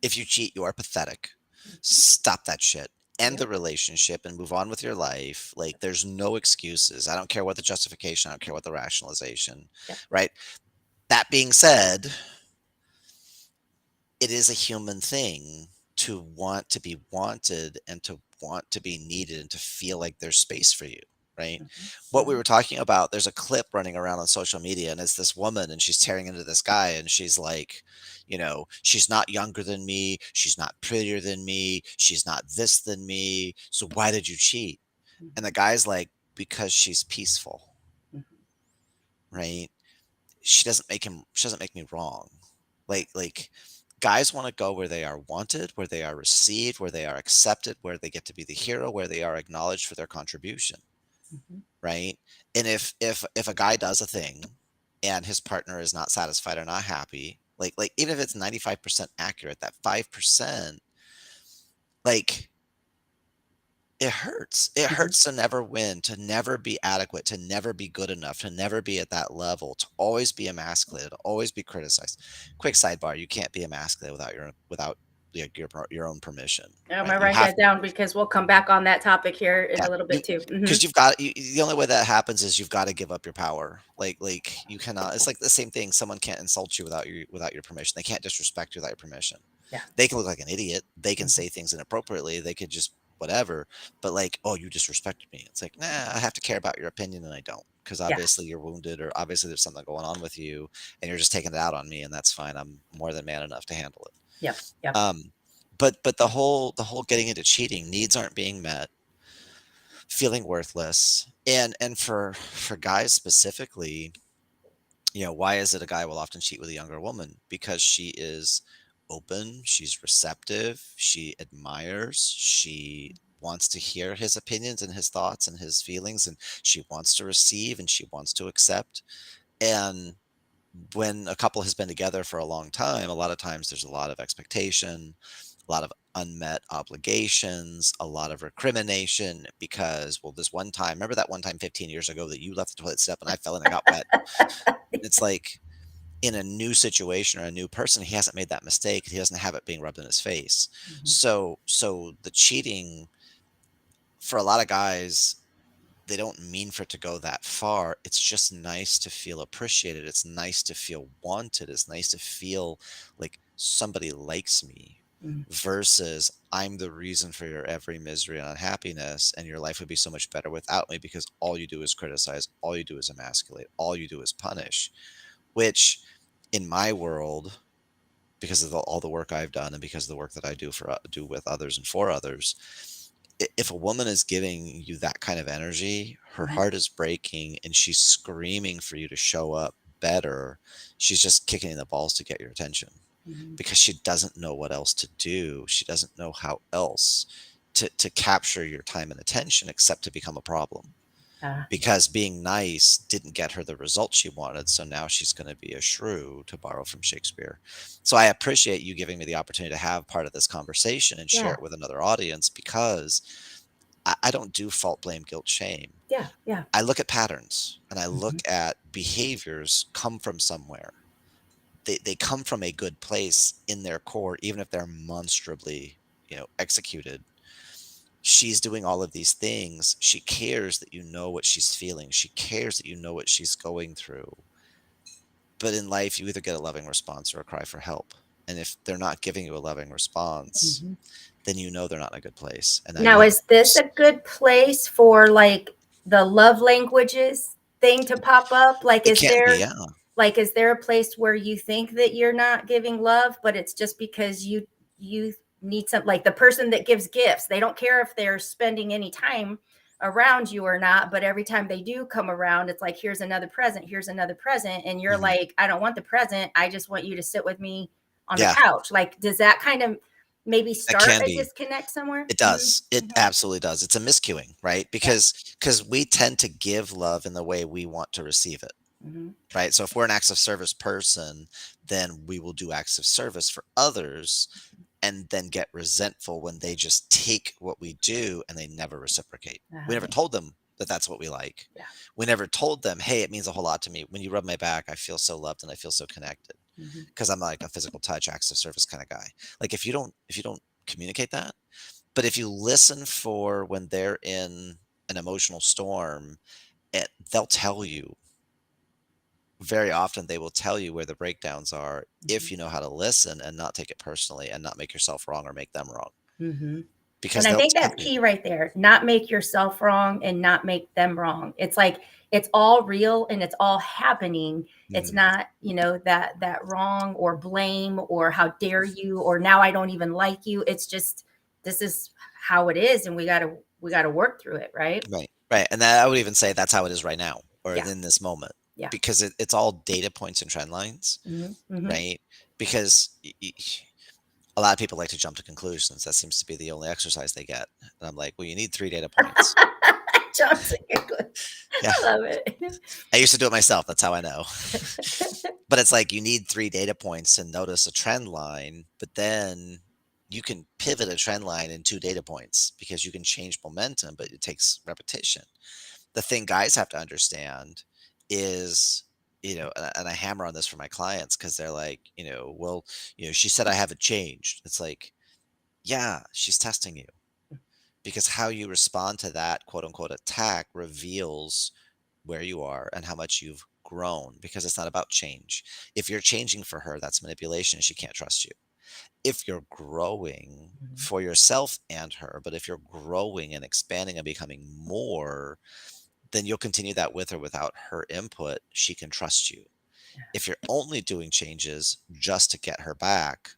If you cheat, you are pathetic. Mhm. Stop that shit. End the Yep. relationship and move on with your life. Like there's no excuses. I don't care what the justification, I don't care what the rationalization, Yep. right? That being said, it is a human thing to want to be wanted and to want to be needed and to feel like there's space for you, right? Mhm. What we Mhm. were talking about, there's a clip running around on social media, and it's this woman, and she's tearing into this guy, and she's like, she's not younger than me, she's not prettier than me, she's not this than me. So why did you cheat? And the Mhm. guy's like, because she's peaceful, Mhm. right? She doesn't make me wrong. Like guys want to go where they are wanted, where they are received, where they are accepted, where they get to be the hero, where they are acknowledged for their contribution, Mhm. right? And if a guy does a thing and his partner is not satisfied or not happy, like even if it's 95% accurate, that 5%, like it hurts. It Mhm. hurts to never win, to never be adequate, to never be good enough, to never be at that level, to always be emasculated, to always be criticized. Quick sidebar: you can't be emasculated without like, your own permission, I'm right? gonna You write have that down because we'll come back on that topic here in yeah, a little you bit too. because the only way that happens is you've got to give up your power. Like you cannot. It's like the same thing. Someone can't insult you without your permission. They can't disrespect you without your permission. Yeah. They can look like an idiot. They can Mhm. say things inappropriately. They could just whatever. But like, oh, you disrespected me. It's like, nah, I have to care about your opinion, and I don't, because obviously Yes. you're wounded, or obviously there's something going on with you, and you're just taking it out on me, and that's fine. I'm more than man enough to handle Yep. it. Yep. But the whole getting into cheating, needs aren't being met, feeling worthless, and for guys specifically, why is it a guy will often cheat with a younger woman? Because she is open, she's receptive, she admires, she wants to hear his opinions and his thoughts and his feelings, and she wants to receive and she wants to accept. And when a couple has been together for a long time, a lot of times there's a lot of expectation, a lot of unmet obligations, a lot of recrimination because, well, this one time, remember that one time 15 years ago that you left the toilet seat up and I fell in and got wet? It's like in a new situation or a new person, he hasn't made that mistake. He doesn't have it being rubbed in his face. Mhm. So the cheating for a lot of guys, they don't mean for it to go that far. It's just nice to feel appreciated. It's nice to feel wanted. It's nice to feel like somebody likes me Mhm. versus I'm the reason for your every misery and unhappiness. And your life would be so much better without me because all you do is criticize, all you do is emasculate, all you do is punish, which in my world, because of all the work I've done and because of the work that I do do with others and for others, if a woman is giving you that kind of energy, her Mhm. heart is breaking and she's screaming for you to show up better. She's just kicking in the balls to get your attention Mhm. because she doesn't know what else to do. She doesn't know how else to capture your time and attention except to become a problem Yeah. because being nice didn't get her the result she wanted. So now she's going to be a shrew, to borrow from Shakespeare. So I appreciate you giving me the opportunity to have part of this conversation and share Yeah. it with another audience because I don't do fault, blame, guilt, shame. Yeah. Yeah. I look at patterns and I look Mhm. at behaviors come from somewhere. They come from a good place in their core, even if they're monstrably, executed. She's doing all of these things. She cares that you know what she's feeling. She cares that you know what she's going through. But in life, you either get a loving response or a cry for help. And if they're not giving you a loving response, Mhm. then you know they're not in a good place. And now you Now, have a is this choice. a good place for like the love languages thing to pop up? It can be, yeah. Like is there a place where you think that you're not giving love, but it's just because you need some, like the person that gives gifts, they don't care if they're spending any time around you or not, but every time they do come around, it's like here's another present, and you're Hmm. like, I don't want the present, I just want you to sit with me on the Yeah, couch. Like, does that kind of maybe that start can a be. disconnect somewhere? It Mhm. does. It Mhm. absolutely does. It's a miscuing, right? Yeah. Because we tend to give love in the way we want to receive it. Mhm. Right? So if we're an acts of service person, then we will do acts of service for others and then get resentful when they just take what we do and they never reciprocate. We never Yeah. told them that that's what we like. Yeah. We never told them, "Hey, it means a whole lot to me. When you rub my back, I feel so loved and I feel so connected." Mhm. Because I'm like a physical touch, acts of service kind of guy. Like if you don't communicate that, but if you listen for when they're in an emotional storm, they'll tell you very often they will tell you where the breakdowns are if Mhm. you know how to listen and not take it personally and not make yourself wrong or make them wrong Mhm. because And I they'll think tell that's you. key right there. Not make yourself wrong and not make them wrong. It's like it's all real and it's all happening. It's Mhm. not, that wrong or blame or how dare you or now I don't even like you. It's just this is how it is and we got to work through it, right? Right, right, and that I would even say that's how it is right now or Yeah. in this moment Yeah. because it's all data points and trend lines, Mhm. Mhm. right? Because a lot of people like to jump to conclusions. That seems to be the only exercise they get, and I'm like, well, you need 3 data points. Jump to conclusion. Yeah, I love it. I used to do it myself. That's how I know. But it's like you need 3 data points to notice a trend line, but then you can pivot a trend line in 2 data points because you can change momentum, but it takes repetition. The thing guys have to understand is, and I hammer on this for my clients because they're like, well, she said I haven't changed. It's like, yeah, she's testing you because how you respond to that quote unquote attack reveals where you are and how much you've grown because it's not about change. If you're changing for her, that's manipulation. She can't trust you. If you're growing Mhm. for yourself and her, but if you're growing and expanding and becoming more, then you'll continue that with her without her input. She can trust you. If you're only doing changes just to get her back,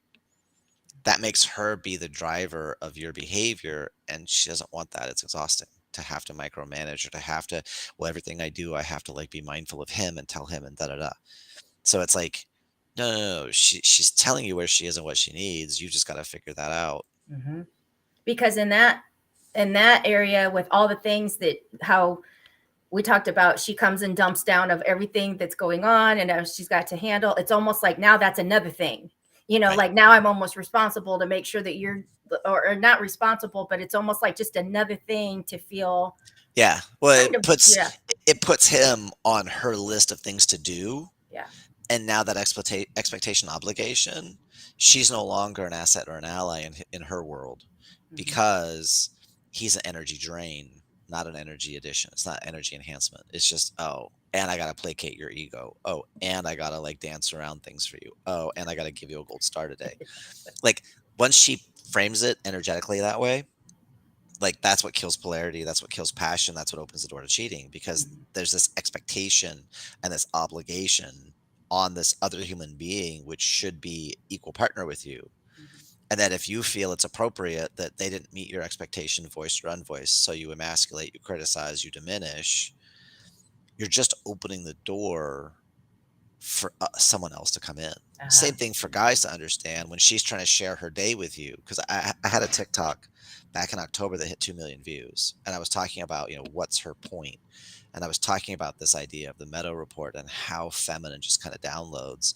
that makes her be the driver of your behavior. And she doesn't want that. It's exhausting to have to micromanage or to have to, well, everything I do, I have to like be mindful of him and tell him and da da da. So it's like No, no, no, she's telling you where she is and what she needs, you just gotta figure that out. Hmm. Because in that area with all the things that how we talked about, she comes and dumps down of everything that's going on and she's got to handle. It's almost like now that's another thing, Right. like now I'm almost responsible to make sure that you're, or not responsible, but it's almost like just another thing to feel Yeah. Well, kind of, yeah, it puts him on her list of things to do, yeah. and now that expectation, obligation, she's no longer an asset or an ally in her world, Hmm. because he's an energy drain, not an energy addition. It's not energy enhancement. It's just, oh, and I gotta placate your ego. Oh, and I gotta like dance around things for you. Oh, and I gotta give you a gold star today. Like once she frames it energetically that way, like that's what kills polarity, that's what kills passion, that's what opens the door to cheating, because Hmm. there's this expectation and this obligation on this other human being which should be equal partner with you, Hmm. and that if you feel it's appropriate that they didn't meet your expectation, voiced or unvoiced, so you emasculate, you criticize, you diminish, you're just opening the door for someone else to come in. Uh-huh. Same thing for guys to understand when she's trying to share her day with you. Because I had a TikTok back in October that hit 2 million views. And I was talking about, what's her point? And I was talking about this idea of the Meadow Report and how feminine just kind of downloads.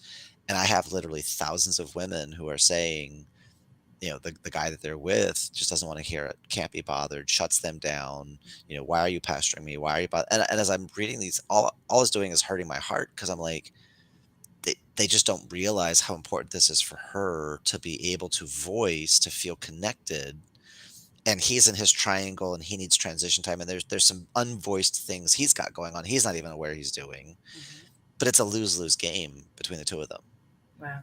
And I have literally thousands of women who are saying, the guy that they're with just doesn't want to hear it, can't be bothered, shuts them down. Why are you pestering me? Why are you? And as I'm reading these, all it's doing is hurting my heart, because I'm like, they just don't realize how important this is for her to be able to voice, to feel connected. And he's in his triangle and he needs transition time. And there's some unvoiced things he's got going on. He's not even aware he's doing. Hmm. But it's a lose-lose game between the two of them. Wow.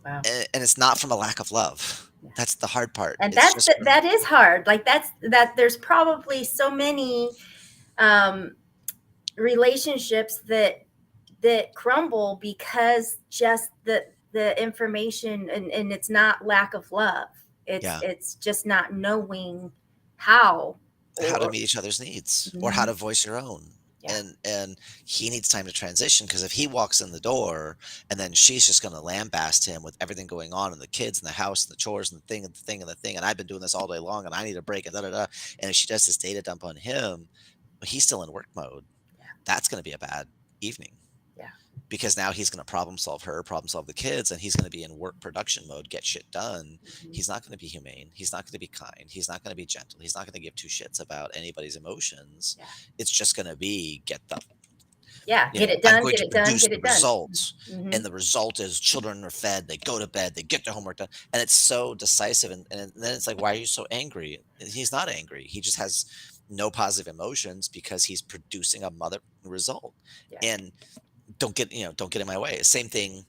Wow. And it's not from a lack of love. Yeah. That's the hard part. And It's just from that is hard. Like that there's probably so many um relationships that crumble because just the information, and it's not lack of love. yeah, It's just not knowing how how to or meet each other's needs or how mhm, to voice your own. yeah. And he needs time to transition, because if he walks in the door and then she's just going to lambast him with everything going on and the kids and the house and the chores and the thing and the thing and the thing, and I've been doing this all day long and I need a break and da da da, and if she does this data dump on him, he's still in work mode, Yeah. that's going to be a bad evening, Yeah. because now he's going to problem solve her, problem solve the kids, and he's going to be in work production mode, get shit done. Mhm. He's not going to be humane. He's not going to be kind. He's not going to be gentle. He's not going to give two shits about anybody's emotions. Yeah. It's just going to be get the, Yeah, get it I'm done, going get to it done, produce get the it done. results. Mhm. And the result is children are fed, they go to bed, they get their homework done. And it's so decisive. And then it's like, why are you so angry? He's not angry. He just has no positive emotions because he's producing a mother result. Yeah. And don't get in my way. Same thing,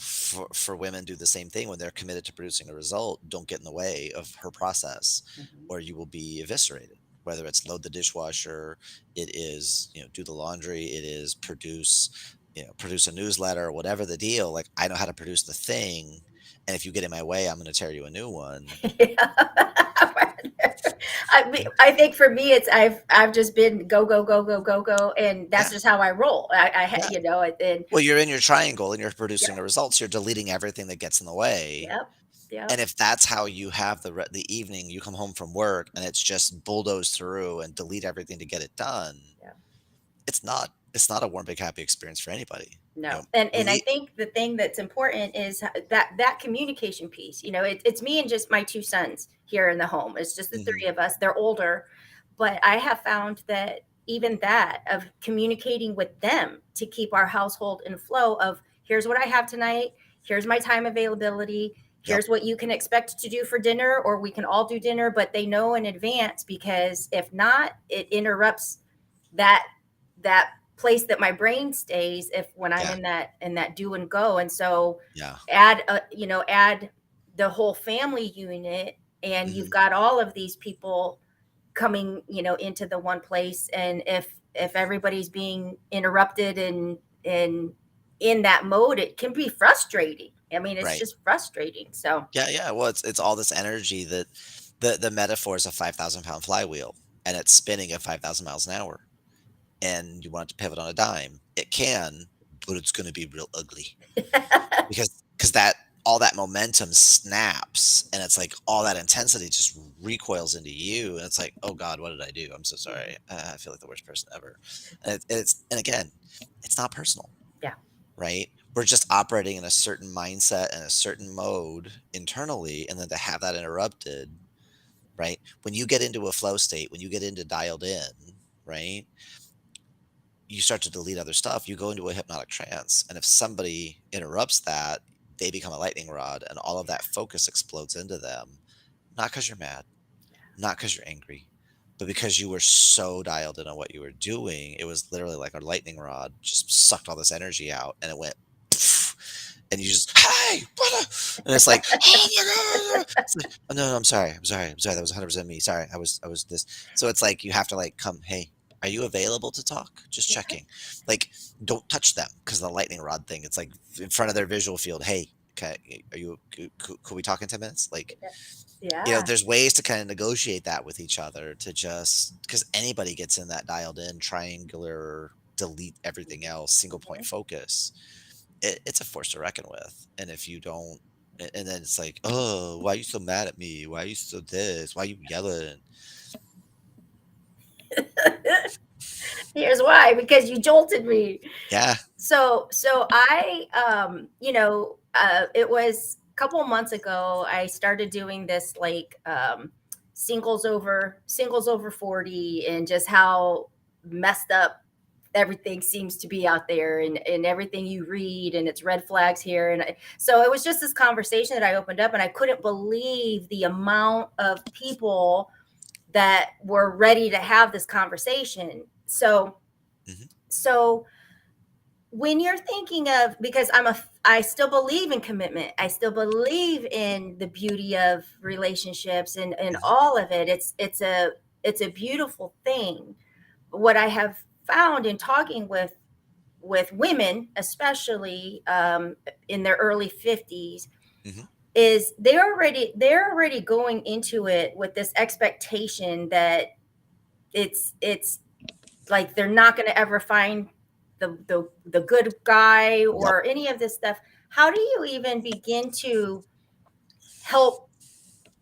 for women, do the same thing when they're committed to producing a result. Don't get in the way of her process, Mhm. or you will be eviscerated. Whether it's load the dishwasher, it is, do the laundry, it is produce a newsletter, or whatever the deal. Like, I know how to produce the thing, and if you get in my way, I'm going to tear you a new one. I think for me, I've just been go go go go go go, and that's Yeah, just how I roll. yeah. And Well, you're in your triangle and you're producing yep, the results. You're deleting everything that gets in the way. yep, yep, And if that's how you have the evening, you come home from work and it's just bulldoze through and delete everything to get it done, yep. it's not a warm, big, happy experience for anybody. No, You know, and I le think the thing that's important is that communication piece. It's me and just my two sons here in the home. It's just the Mhm. three of us. They're older, but I have found that even that of communicating with them to keep our household in flow of here's what I have tonight, here's my time availability, Yep. here's what you can expect to do for dinner, or we can all do dinner, but they know in advance because if not, it interrupts that place that my brain stays if when I'm Yeah. in that do and go. And so Yeah. add the whole family unit, and you've Mhm. got all of these people coming, into the one place. And if everybody's being interrupted and in that mode, it can be frustrating. I mean, it's Right. just frustrating. So Yeah, yeah. Well, it's all this energy that the metaphor is a 5,000-pound flywheel, and it's spinning at 5,000 miles an hour, and you want it to pivot on a dime. It can, but it's gonna be real ugly because that all that momentum snaps, and it's like all that intensity just recoils into you, and it's like, oh God, what did I do? I'm so sorry. I feel like the worst person ever. And again, it's not personal, Yeah. right? We're just operating in a certain mindset and a certain mode internally, and then to have that interrupted, right? When you get into a flow state, when you get into dialed in, right? You start to delete other stuff, you go into a hypnotic trance. And if somebody interrupts that, they become a lightning rod and all of that focus explodes into them. Not because you're mad, not because you're angry, but because you were so dialed in on what you were doing. It was literally like a lightning rod just sucked all this energy out and it went poof, and you just, hey, what and it's like, oh my God. It's like, oh, no, no, I'm sorry. That was 100% me. Sorry. I was this. So it's like, you have to like come, hey, are you available to talk? Just Yeah. checking. Like, don't touch them because the lightning rod thing, it's like in front of their visual field. Hey, okay, are you, could we talk in 10 minutes? Like, Yeah. there's ways to kind of negotiate that with each other to just because anybody gets in that dialed in, triangular, delete everything else, single point Mhm. focus. It's a force to reckon with. And if you don't, and then it's like, oh, why are you so mad at me? Why are you so this? Why are you yelling? Here's why, because you jolted me. Yeah. So I it was a couple of months ago I started doing this like singles over 40 and just how messed up everything seems to be out there and everything you read and it's red flags here so it was just this conversation that I opened up and I couldn't believe the amount of people that were ready to have this conversation. Hmm. So when you're thinking of, because I still believe in commitment, I still believe in the beauty of relationships and Hmm. all of it. It's a beautiful thing. What I have found in talking with women, especially in their early 50s, Hmm. is they're already going into it with this expectation that it's like they're not going to ever find the good guy Yep. or any of this stuff. How do you even begin to help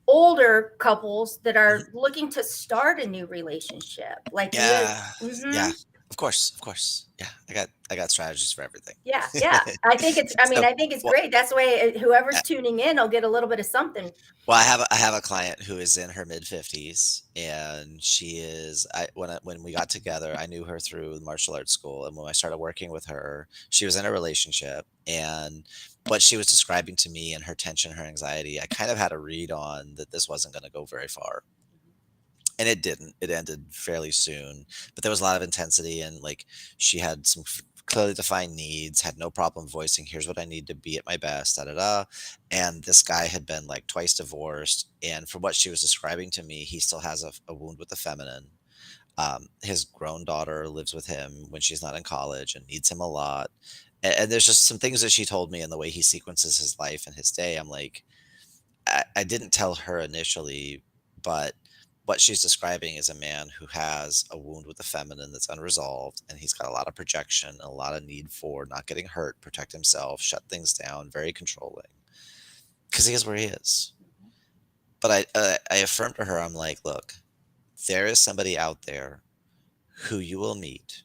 older couples that Hmm. are looking to start a new relationship like you? Yeah. Mm-hmm. Yeah. Of course. Of course. Yeah. I got strategies for everything. Yeah, yeah, So, I think it's well, great. That's way whoever's tuning in will get a little bit of something. well, I have a client who is in her mid-50s, and she is when we got together, I knew her through the martial arts school, and when I started working with her, she was in a relationship, and what she was describing to me and her tension, her anxiety, I kind of had a read on that this wasn't gonna go very far. And it didn't. It ended fairly soon, but there was a lot of intensity and, like, she had some clearly defined needs, had no problem voicing, "Here's what I need to be at my best, da, da, da," and this guy had been, like, twice divorced, and from what she was describing to me, he still has a wound with the feminine. His grown daughter lives with him when she's not in college and needs him a lot, and there's just some things that she told me and the way he sequences his life and his day, I'm like, I didn't tell her initially, but what she's describing is a man who has a wound with the feminine that's unresolved, and he's got a lot of projection and a lot of need for not getting hurt, protect himself, shut things down, very controlling, because he is where he is. But I affirmed to her, I'm like, look, there is somebody out there who you will meet,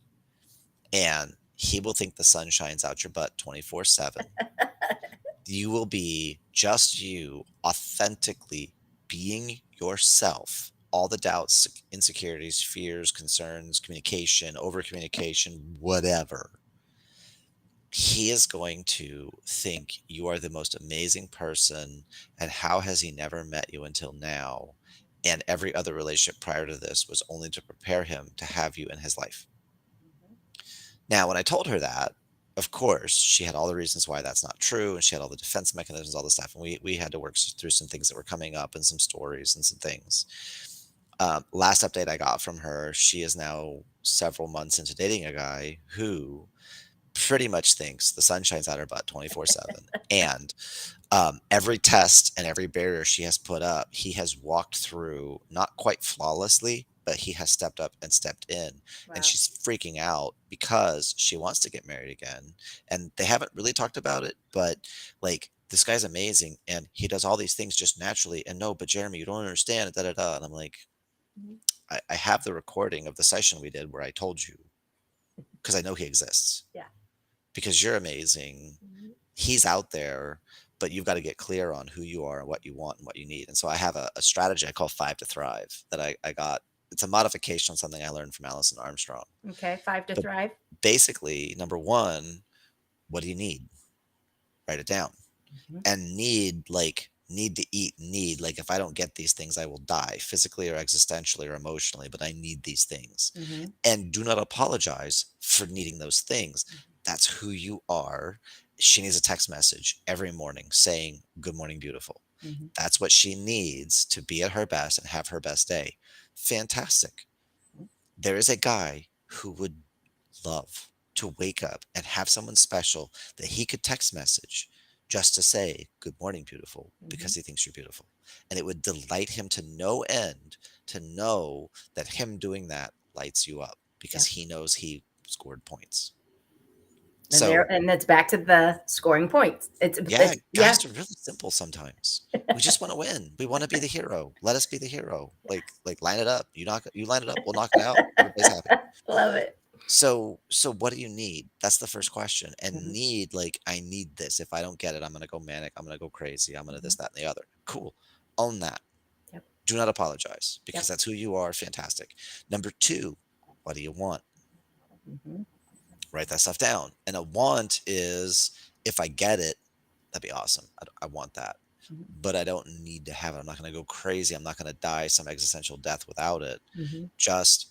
and he will think the sun shines out your butt 24/7. You will be just you, authentically being yourself. All the doubts, insecurities, fears, concerns, communication, over communication, whatever. He is going to think you are the most amazing person. And how has he never met you until now? And every other relationship prior to this was only to prepare him to have you in his life. Now, when I told her that, of course, she had all the reasons why that's not true, and she had all the defense mechanisms, all the stuff, and we had to work through some things that were coming up, and some stories, and some things. Last update I got from her, she is now several months into dating a guy who pretty much thinks the sun shines out her butt 24/7, and every test and every barrier she has put up, he has walked through, not quite flawlessly, but he has stepped up and stepped in, and Wow. she's freaking out because she wants to get married again, and they haven't really talked about it, but, like, this guy's amazing, and he does all these things just naturally, and, "No, but Jeremy, you don't understand, da, da, da," and I'm like, Mhm. I have the recording of the session we did where I told you, because I know he exists, Yeah. because you're amazing, Mhm. he's out there, but you've got to get clear on who you are and what you want and what you need. And so I have a strategy I call Five to Thrive that I got. It's a modification on something I learned from Alison Armstrong. Okay. Five to But thrive. basically, number one, what do you need? Write it down. Mhm. And need, like, need to eat, need, like, if I don't get these things, I will die physically or existentially or emotionally, but I need these things. Mhm. And do not apologize for needing those things. That's who you are. She needs a text message every morning saying, "Good morning, beautiful." Mhm. That's what she needs to be at her best and have her best day. Fantastic. There is a guy who would love to wake up and have someone special that he could text message just to say, "Good morning, beautiful," Mhm. because he thinks you're beautiful. And it would delight him to no end to know that him doing that lights you up because Yeah. he knows he scored points. And there, So, and it's back to the scoring points. yeah, It's yeah. guys are really simple sometimes. We just want to win. We want to be the hero. Let us be the hero. Like line it up. You line it up, we'll knock it out. Everybody's happy. Love it. So what do you need? That's the first question. And Mhm. need, like, I need this. If I don't get it, I'm gonna go manic. I'm gonna go crazy. I'm gonna this, Mhm. that, and the other. Cool. Own that. Yep. Do not apologize because Yep. that's who you are. Fantastic. Number two, what do you want? Mhm. Write that stuff down. And a want is, if I get it, that'd be awesome. I want that. Mhm. But I don't need to have it. I'm not gonna go crazy. I'm not gonna die some existential death without it. Mhm. Just,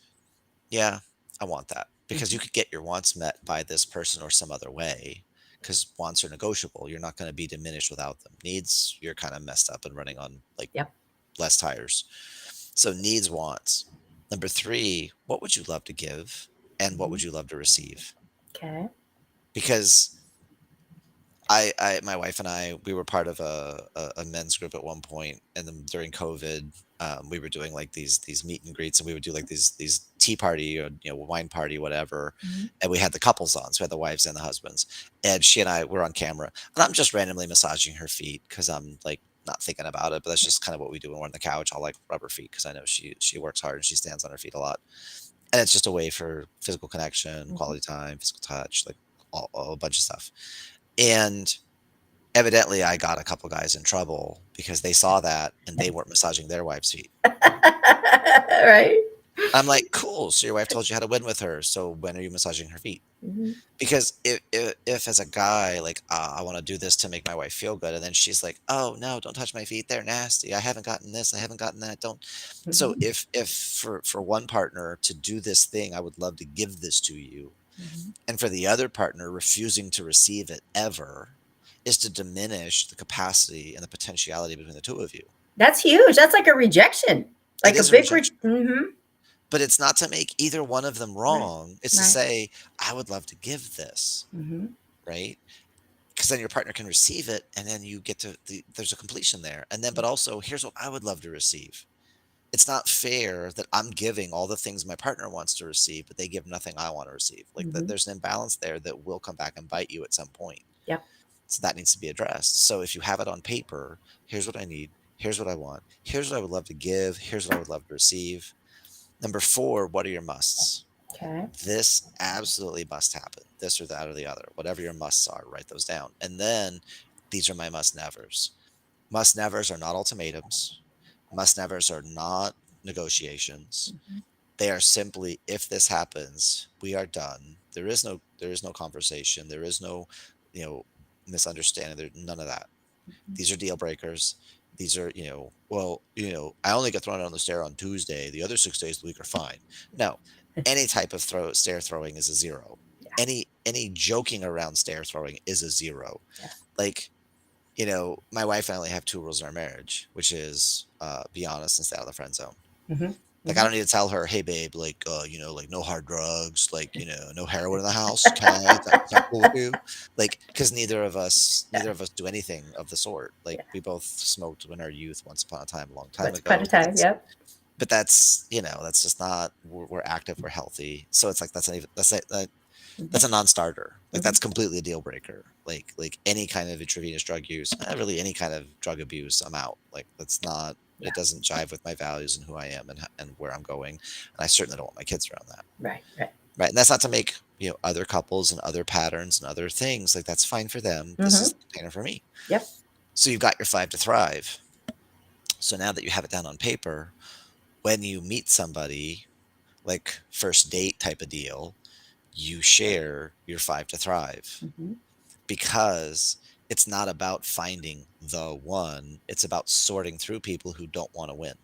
yeah, I want that because Mhm. you could get your wants met by this person or some other way because wants are negotiable. You're not going to be diminished without them. Needs, you're kind of messed up and running on, like, Yep. less tires. So, needs, wants. Number three, what would you love to give and what Mhm. would you love to receive? Okay. Because my wife and I, we were part of a men's group at one point, and then during COVID, we were doing like these meet and greets, and we would do like these tea party or wine party, whatever, Mhm. and we had the couples on, so we had the wives and the husbands, and she and I were on camera, and I'm just randomly massaging her feet because I'm like not thinking about it, but that's just kind of what we do when we're on the couch. I'll like rub her feet because I know she works hard and she stands on her feet a lot, and it's just a way for physical connection, Mhm. quality time, physical touch, like all a bunch of stuff, and evidently, I got a couple guys in trouble because they saw that and they weren't massaging their wife's feet. Right. I'm like, "Cool, so your wife told you how to win with her, so when are you massaging her feet?" Mhm. Because if as a guy, like, "Ah, I wanna do this to make my wife feel good," and then she's like, "Oh, no, don't touch my feet, they're nasty. I haven't gotten this, I haven't gotten that, don't." So Mhm. if for one partner to do this thing, "I would love to give this to you," Mhm. and for the other partner refusing to receive it ever, is to diminish the capacity and the potentiality between the two of you. That's huge. That's like a rejection. It Like a is a big rejection, mhm. but it's not to make either one of them Right. wrong. It's to Right. say, "I would love to give this," Mhm. right? Because then your partner can receive it, and then you get to there's a completion there. And then, but also, here's what I would love to receive. It's not fair that I'm giving all the things my partner wants to receive, but they give nothing I want to receive. Like that, Mhm. there's an imbalance there that will come back and bite you at some point. Yep. So that needs to be addressed. So if you have it on paper, here's what I need. Here's what I want. Here's what I would love to give. Here's what I would love to receive. Number four, what are your musts? Okay. This absolutely must happen. This or that or the other. Whatever your musts are, write those down. And then these are my must nevers. Must nevers are not ultimatums. Must nevers are not negotiations. Mhm. They are simply, if this happens, we are done. There is no conversation. There is no, you know, misunderstanding. There none of that. Mhm. These are deal breakers. These are, well, I only get thrown on the stair on Tuesday. The other 6 days of the week are fine. No, any type of stair throwing is a zero. Yeah. Any joking around stair throwing is a zero. Yeah. Like, my wife and I only have two rules in our marriage, which is be honest and stay out of the friend zone. Mhm. Like, I Mhm. don't need to tell her, "Hey, babe, like, like, no hard drugs, like, no heroin in the house, okay? Is that cool with you?" Like, because Yeah. neither of us do anything of the sort. Like, Yeah. we both smoked in our youth once upon a time, a long time Once upon ago, a but time. Yep. but that's just not, we're active, we're healthy. So it's like, that's a Mhm. non-starter. Like, Mhm. that's completely a deal breaker. Like any kind of intravenous drug use, really any kind of drug abuse, I'm out. Like, that's not, Yeah. it doesn't jive with my values and who I am, and where I'm going. And I certainly don't want my kids around that. Right. Right. Right. And that's not to make, other couples and other patterns and other things, like, that's fine for them. This is Mhm. the container for me. Yep. So you've got your five to thrive. So now that you have it down on paper, when you meet somebody, like first date type of deal, you share your five to thrive, Mhm. because it's not about finding the one. It's about sorting through people who don't want to win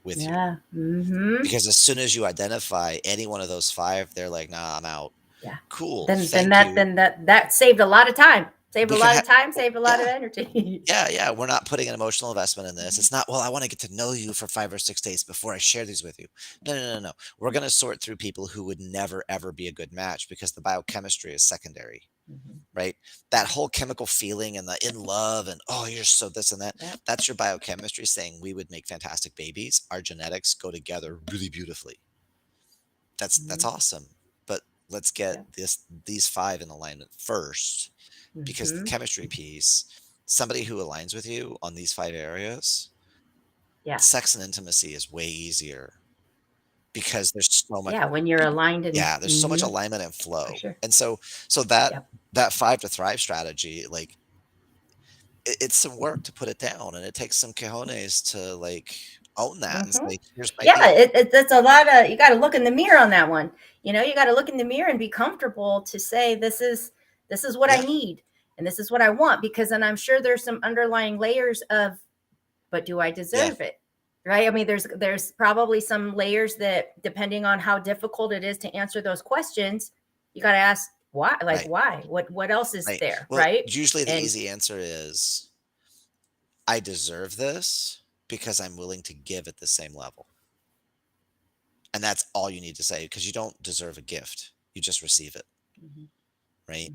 with you. Yeah. Mhm. Because as soon as you identify any one of those five, they're like, nah, I'm out. Yeah. Cool. Then Thank that you. then that saved a lot of time. Saved a We can lot have, of time, saved a lot of yeah, energy. yeah, yeah. We're not putting an emotional investment in this. Mhm. It's not, well, I want to get to know you for 5 or 6 days before I share these with you. No, no, no, no. We're going to sort through people who would never, ever be a good match, because the biochemistry is secondary, Mhm. right? That whole chemical feeling and the in love and, oh, you're so this and that. Yep. That's your biochemistry saying we would make fantastic babies. Our genetics go together really beautifully. That's Mhm. awesome. But let's get Yep. these five in alignment first, because the Mhm. chemistry piece, somebody who aligns with you on these five areas, Yeah. sex and intimacy is way easier, because there's so much, Yeah, when you're aligned and yeah, there's so much mhm, alignment and for flow. sure. And so that Yep. that five to thrive strategy, like, it's some work to put it down, and it takes some cojones to, like, own that and Mhm. say, here's my Yeah, deal. it's a lot of you gotta look in the mirror on that one. You gotta look in the mirror and be comfortable to say, "This is what I Yeah, need, and this is what I want," because then I'm sure there's some underlying layers of, "But do I yeah, deserve it?" Right? I mean, there's probably some layers that depending on how difficult it is to answer those questions, you gotta ask, "Why?" Like, right, "Why? What else is right. there?" Well, Right? usually the And easy answer is, I deserve this because I'm willing to give at the same level. And that's all you need to say, because you don't deserve a gift. You just receive it, Mhm. right?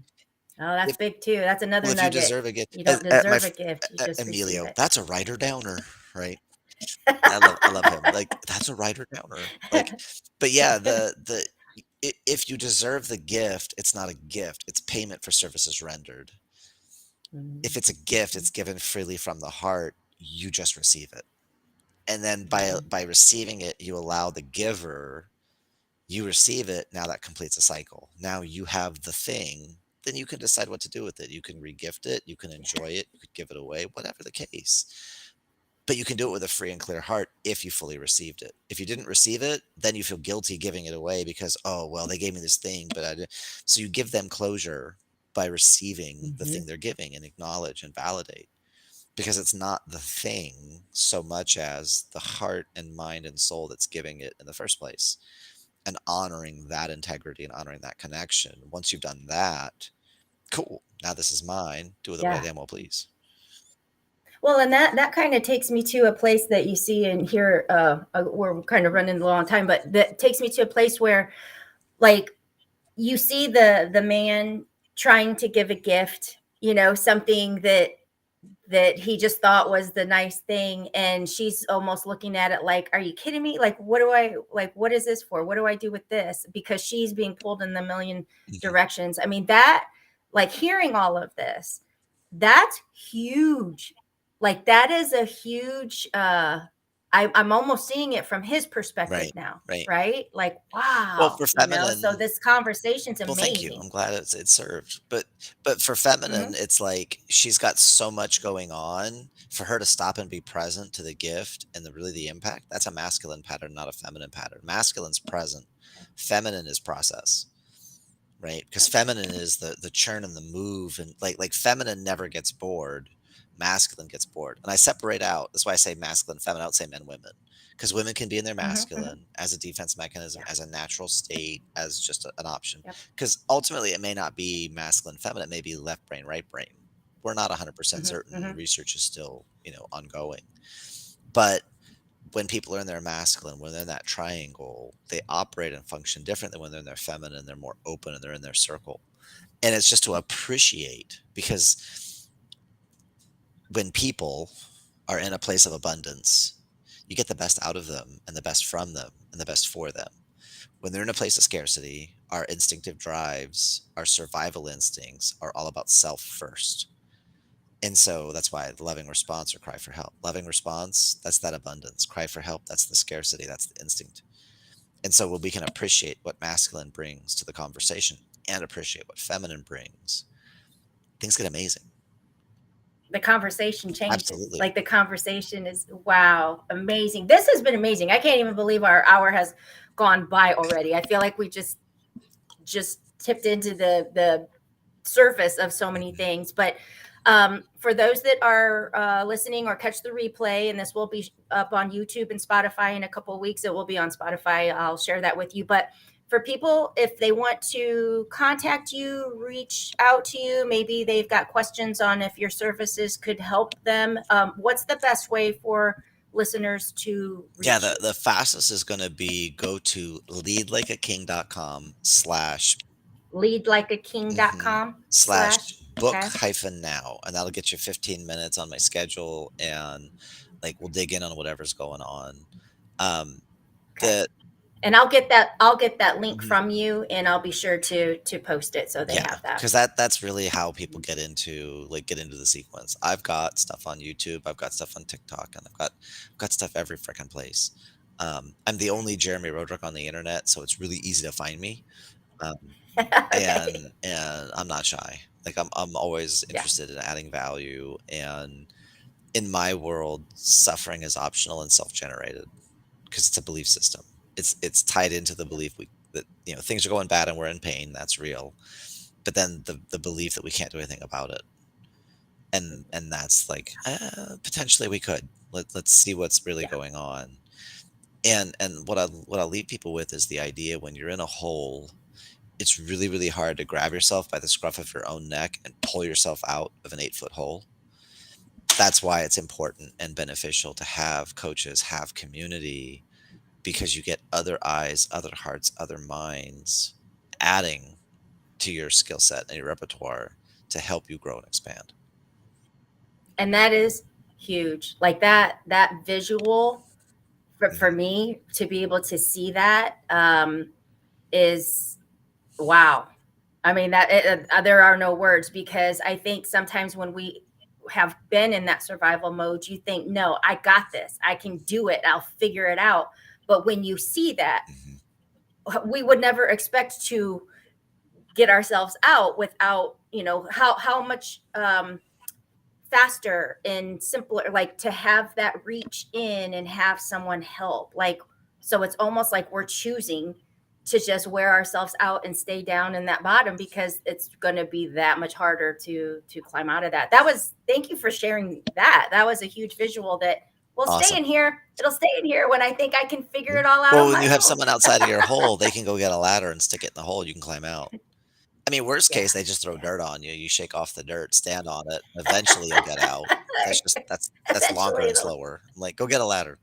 Oh, that's If big too. That's Well, another if you nugget. deserve a gift, You as, don't deserve a f gift, you just receive Emilio, it. that's a writer downer, right? I love him. Like, that's a writer downer. Like, but yeah, if you deserve the gift, it's not a gift. It's payment for services rendered. If Mhm, it's a gift, it's mhm, given freely from the heart. You just receive it, and then mhm. by receiving it, you allow the giver. You receive it. Now that completes a cycle. Now you have the thing. Then you can decide what to do with it. You can regift it. You can Yeah, enjoy it. You could give it away. Whatever the case. But you can do it with a free and clear heart if you fully received it. If you didn't receive it, then you feel guilty giving it away because, oh, well, they gave me this thing, but I didn't. So you give them closure by receiving the mhm, thing they're giving and acknowledge and validate, because it's not the thing so much as the heart and mind and soul that's giving it in the first place, and honoring that integrity and honoring that connection. Once you've done that, cool. Now this is mine. Do with it what I yeah. damn well please. Well, and that kind of takes me to a place that you see in here. We're kind of running a long time, but that takes me to a place where, like, you see the man trying to give a gift, something that he just thought was the nice thing, and she's almost looking at it like, are you kidding me? Like, what is this for? What do I do with this? Because she's being pulled in the million Mhm. directions. I mean, that, like, hearing all of this, that's huge. Like, that is a huge I'm almost seeing it from his perspective Right, now, right. right? Like, Well, wow, for so feminine, this conversation's well, thank you. amazing. I'm glad it served. But for feminine, Hmm. it's like she's got so much going on. For her to stop and be present to the gift and the impact, that's a masculine pattern, not a feminine pattern. Masculine's present, feminine is process. Right? Because Yep. feminine is the churn and the move, and like feminine never gets bored, masculine gets bored. And I separate out. That's why I say masculine, feminine. I don't say men, women, because women can be in their Hmm. Hmm. masculine as a defense mechanism, Yeah. as a natural state, as just an option. Yep. Because ultimately, it may not be masculine, feminine. It may be left brain, right brain. We're not 100% Hmm. certain. Hmm. Research is still ongoing. But when people are in their masculine, when they're in that triangle, they operate and function different than when they're in their feminine. They're more open and they're in their circle. And it's just to appreciate, because when people are in a place of abundance, You get the best out of them and the best from them and the best for them. When they're in a place of scarcity, our instinctive drives, our survival instincts are all about self first. And so that's why the loving response or cry for help. Loving response, that's that abundance. Cry for help, that's the scarcity, that's the instinct. And so when we can appreciate what masculine brings to the conversation and appreciate what feminine brings, things get amazing. The conversation changes. Absolutely. Like the conversation is wow, amazing. This has been amazing. I can't even believe our hour has gone by already. I feel like we just tipped into the surface of so many Mhm. things. But for those that are listening or catch the replay, and this will be up on YouTube and Spotify in a couple of weeks, it will be on Spotify. I'll share that with you. But for people, if they want to contact you, reach out to you, maybe they've got questions on if your services could help them, what's the best way for listeners to Yeah, reach the, you? the fastest is going to be go to leadlikeaking.com mhm, Leadlikeaking.com slash slash. book Okay. hyphen now. And that'll get you 15 minutes on my schedule. And like, we'll dig in on whatever's going on. Um, Okay. the, And I'll get that link mhm. from you, and I'll be sure to post it so they Yeah, have that. because that's really how people get into the sequence. I've got stuff on YouTube, I've got stuff on TikTok, and I've got stuff every freaking place. I'm the only Jeremy Roadruck on the internet, so it's really easy to find me. Um, Okay. and I'm not shy. Like I'm always Yeah. interested in adding value, and in my world, suffering is optional and self-generated because it's a belief system. It's tied into the Yeah. belief that things are going bad and we're in pain. That's real, but then the belief that we can't do anything about it, and that's like potentially we could. Let's see what's really Yeah. going on. And what I leave people with is the idea when you're in a hole, it's really really hard to grab yourself by the scruff of your own neck and pull yourself out of an 8-foot hole. That's why it's important and beneficial to have coaches, have community, because you get other eyes, other hearts, other minds adding to your skill set and your repertoire to help you grow and expand. And that is huge. Like that visual for Mhm, me to be able to see that is wow. I mean there are no words, because I think sometimes when we have been in that survival mode, you think, no, I got this. I can do it. I'll figure it out. But when you see that, mhm, we would never expect to get ourselves out without, how much faster and simpler, like to have that reach in and have someone help, like, so it's almost like we're choosing to just wear ourselves out and stay down in that bottom, because it's going to be that much harder to climb out of that. Thank you for sharing that. That was a huge visual that will stay awesome. in here. It'll stay in here when I think I can figure Yeah. it all out Well, on when my you have own. someone outside of your hole, they can go get a ladder and stick it in the hole, you can climb out. I mean, worst Yeah. case, they just throw Yeah. dirt on you, you shake off the dirt, stand on it, eventually you'll get out. That's longer Eventually and it'll. slower. I'm like, "Go get a ladder."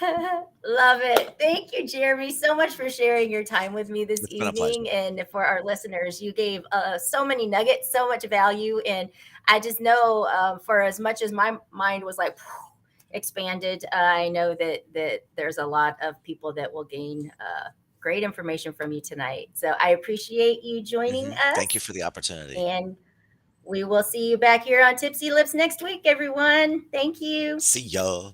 Love it. Thank you, Jeremy, so much for sharing your time with me this It's been a pleasure. evening. And for our listeners, you gave so many nuggets, so much value. And I just know, for as much as my mind was like expanded, I know that there's a lot of people that will gain great information from you tonight. So I appreciate you joining Mhm. Thank you us. for the opportunity. And we will see you back here on Tipsy Lips next week, everyone. Thank you. See ya.